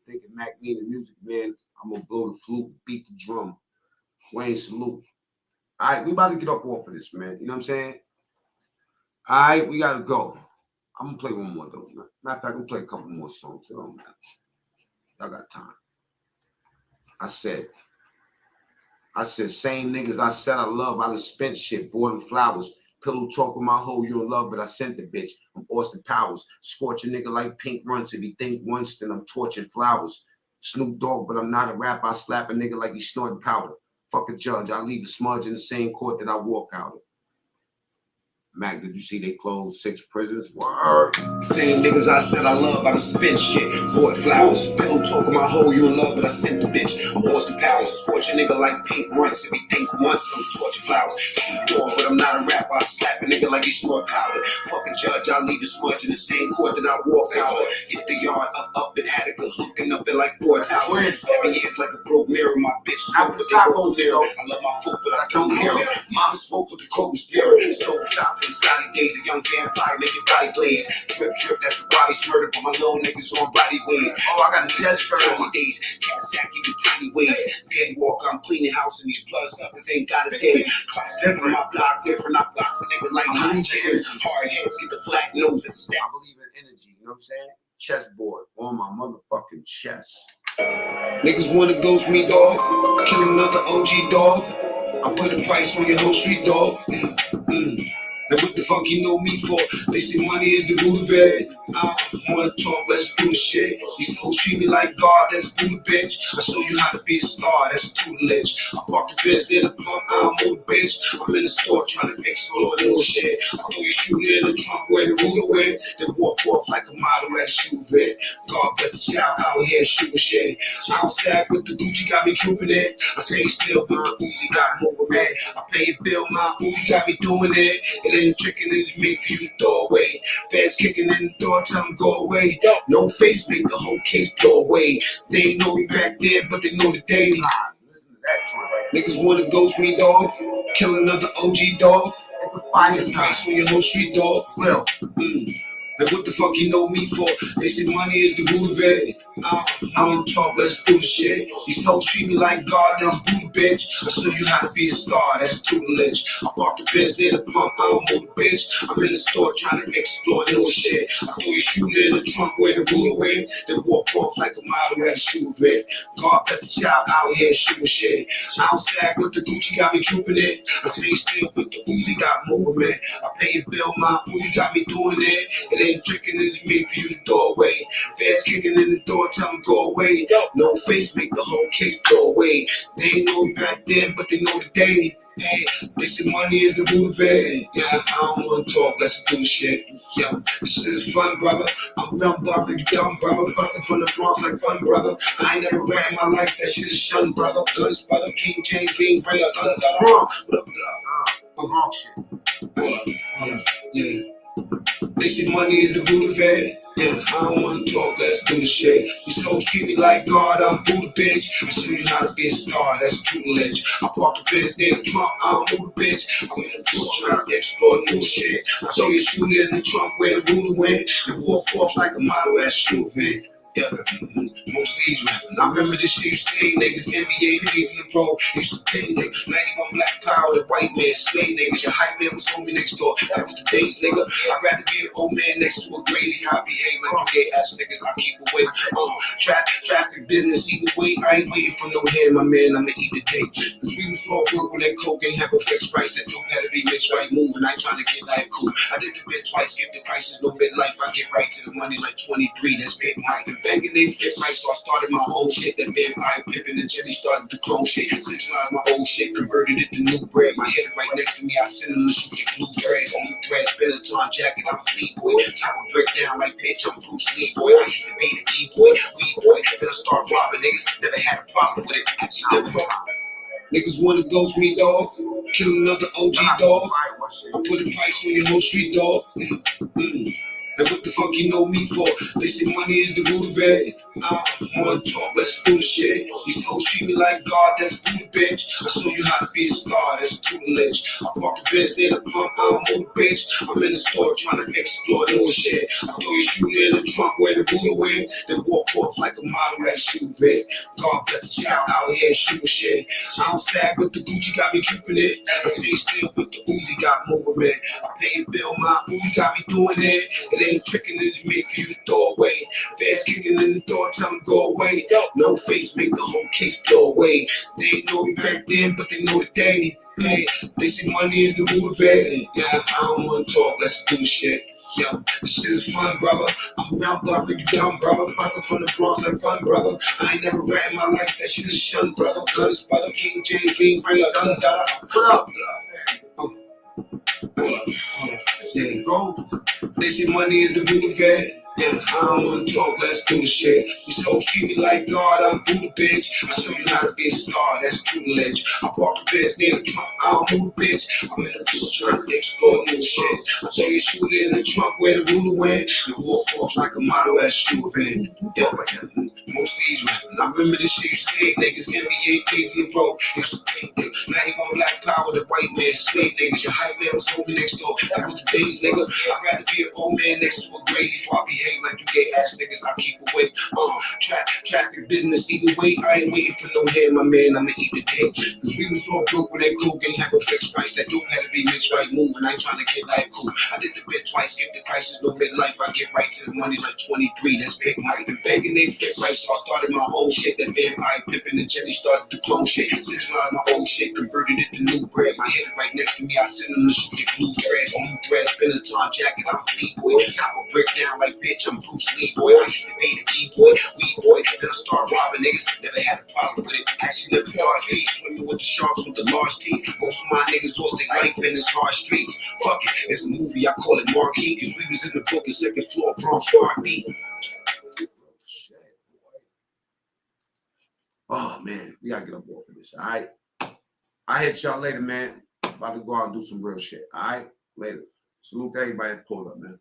Thinking Mac mean the music, man. I'm gonna blow the flute, beat the drum. Wayne, salute. All right, we about to get up off of this, man. You know what I'm saying? All right, we gotta go. I'm gonna play one more though. Matter of fact, I'm gonna play a couple more songs. It don't matter. Y'all got time. I said, same niggas I said I love. I done spent shit, bought them flowers. Pillow talking my hoe, you in love, but I sent the bitch. I'm Austin Powers, scorch a nigga like pink runs. If he think once, then I'm torching flowers. Snoop Dogg, but I'm not a rapper. I slap a nigga like he's snorting powder. Fuck a judge, I leave a smudge in the same court that I walk out of. Mac, did you see they closed 6 prisons? Word. Same niggas I said I love, I done spit shit. Bought flowers, pillow talking my hoe, you in love, but I sent the bitch. I'm Austin Powers, scorch a nigga like pink runs. If he think once, I'm torture flowers. Snoop Dogg, but I'm not a rapper. I slap a nigga like he snort powder. Fuck a judge, I leave a smudge in the same court that I walk out of. Hit the yard up in Attica, hooking up in like 4 towers. 7 years like a broke mirror. My bitch smoke, but they won't clear. I love my folk, but I don't hear it. Mama smoke with the cold stare. Stove top from Scotty days, a young vampire, make your body glaze. Trip, that's a body murder, but my little niggas on body wave. Oh, I got a jazz for 30 days. Cat sack even tiny ways. Day walk, I'm cleaning house, and these blood suckers ain't got a day. Clocks different, my block different. I box a nigga like hot chicken. Hard heads get the flat nose and step. I believe in energy, you know what I'm saying? Chessboard on my motherfucking chest. Niggas wanna ghost me, dog. Kill another OG dog. I put a price on your whole street, dog. And what the fuck you know me for? They say money is the root of it. I don't wanna talk, let's do the shit. These hoes treat me like God, that's brutal, bitch. I show you how to be a star, that's tutelage. I park the bench near the pump, I don't move, bitch. I'm in the store trying to explore little shit. I throw your shooter in the trunk where the ruler went. Then walk off like a model at a shoe vet. God bless the child out here shooting shit. I don't sag with the Gucci, got me drooping it. I stay still, but my Uzi got moving, man. I pay a bill, my Uzi got me doing it. It ain't tricking, it's me for you to throw away. Fans kicking in the door, tell them go away. No face, make the whole case blow away. They ain't know me back then, but they know the daily. Listen to that joint right Niggas wanna ghost me, dog. Kill another OG, dog. there. The fire's It's not nice on your whole street, dog. real. And what the fuck you know me for? They say money is the root of it. I don't talk, let's do the shit. These hoes treat me like God, that's brutal, bitch. I show you how to be a star, that's tutelage. I park the bench near the pump, I don't move the bitch. I'm in the store trying to explore little shit. I throw your shooter in the trunk where the ruler went. Then walk off like a model at a shoe vet. God bless the child out here shooting shit. I don't sag with the Gucci, got me drooping it. I stay still with the Uzi, got movement. I pay a bill, my Uzi got me doing it. It ain't tricking, it's me for you to throw away. Fans kicking in the door, tell them go away. No face, make the whole case blow away. They ain't know me back then, but they know the day. Hey, they say money is the root of it. Yeah, I don't wanna talk, let's do shit. Yeah, this shit is fun, brother. I'm dumb, brother, you dumb, brother. Bustin' from the Bronx like fun, brother. I ain't never ran in my life, that shit is shun, brother. Guns, brother, King James, Fiend, bring up, Bronx. what up, Bronx shit. hold up, yeah. They say money is the root of it. Yeah, I don't wanna talk, let's do the shit. These hoes treat me like God, I'm Buddha, bitch. I show you how to be a star, that's tutelage. I park the bench near the trunk, I don't move the bitch. I'm in the bush trying to explore new shit. I throw your shooter in the trunk where the ruler went. And walk off like a model at a shoe vet. Yeah, most of these rappers. I remember this shit used to say niggas, NBA, Cleveland Pro. Used to pay niggas, 91 black power, the white man, slay niggas. Your hype man was homie next door. That was the days, nigga. I'd rather be an old man next to a Grady. I behave like you gay ass niggas, I keep away. Traffic business, either way, I ain't waiting for no hand, my man, I'ma eat the day. Cause we was all broke when that coke ain't have a fixed price. That dope had to be mixed right moving. I ain't trying to get like cool. I did the bit twice, skip the crisis, no bit life. I get right to the money like 23, that's big Mike. Banging they fit right, so I started my own shit. That vampire Pippin and Jenny started to clone shit. Centralized my old shit, converted it to new bread. My head right next to me, I send them to shoot your blue dreads. Blue dreads, Benetton jacket, I'm a fleet boy. Time to break down like bitch, I'm Bruce Lee boy. I used to be the E-boy, weed boy. Then I start robbing niggas, never had a problem with it. Actually, never niggas wanna ghost me, dog. Kill another OG, dog. I put a price on your whole street, dog. And what the fuck you know me for? They say money is the root of it. I don't wanna talk, let's do the shit. These hoes treat me like God, that's Buddha, bitch. I show you how to be a star, that's tutelage. I park the bench near the pump, I don't move the bitch. I'm in the store trying to explore new shit. I throw your shooter in the trunk where the ruler went. Then walk off like a model at a shoe vet. God bless the child out here shooting shit. I don't sag with the Gucci, got me dripping it. I stay still with the Uzi, got movement. I pay a bill, my Uzi got me doing it. It ain't tricking, it's made for you to throw away. Fans kicking in the door, tell them go away. No face, make the whole case blow away. They ain't know me back then, but they know the day. Hey, they say money is the root of it. Yeah, I don't wanna talk, let's do the shit. Yo, this shit is fun, brother. I'm around brother, you dumb, brother. Bustin' from the Bronx like fun, brother. I ain't never rat in my life, that shit is shun, brother. Guns, brother, King James, Fiend, bring up, dun, da, put up. Hold up. Yeah, go. They say money is the root of it. Yeah, I don't wanna talk, let's do the shit. These hoes treat me like God, I'm Buddha, bitch. I show you how to be a star, that's tutelage. I park the bench near the trunk, I don't move the bitch. I'm in the bush trying to explore new shit. I throw your shooter in the trunk where the ruler went. And walk off like a model at a shoe event. Yeah, most of these rappers. I remember this shit used to say niggas, NBA, Cleveland Pro. Used to pay niggas, 91 black power, the white man, slave niggas. Your hype man was homie next door. That was the days, nigga. I'd rather be an old man next to a Grady before I be hate like you gay ass niggas, I keep away. Traffic business, either way, I ain't waiting for no hair, my man, I'ma eat the dick. Cause we was all broke when that coke ain't have a fixed price. That dope had to be mixed right move, and I ain't trying to get like cool. I did the bit twice, skip the crisis, no midlife. I get right to the money like 23, that's big Mike. The begging they fit right, so I started my whole shit. That vampire pimping and Jenny started to clone shit. Centralized my old shit, converted it to new bread. My head right next to me, I send them to shoot the blue dreads. Blue dreads, Benetton jacket, I'm Fleet Boy. Top a brick down like bitch, I'm Bruce Lee boy. I used to be the D-boy, weed boy. Then I started robbing niggas, never had a problem with it. Actually never dodged me, swimming with the sharks with the large teeth. Most of my niggas lost their life in this hard streets. Fuck it, it's a movie, I call it Marquee, cause we was in the book and second floor, Bronx Park B. Oh man, we gotta get up off of this. All right. I hit y'all later, man. About to go out and do some real shit. All right, later. Salute to everybody that pulled up, man.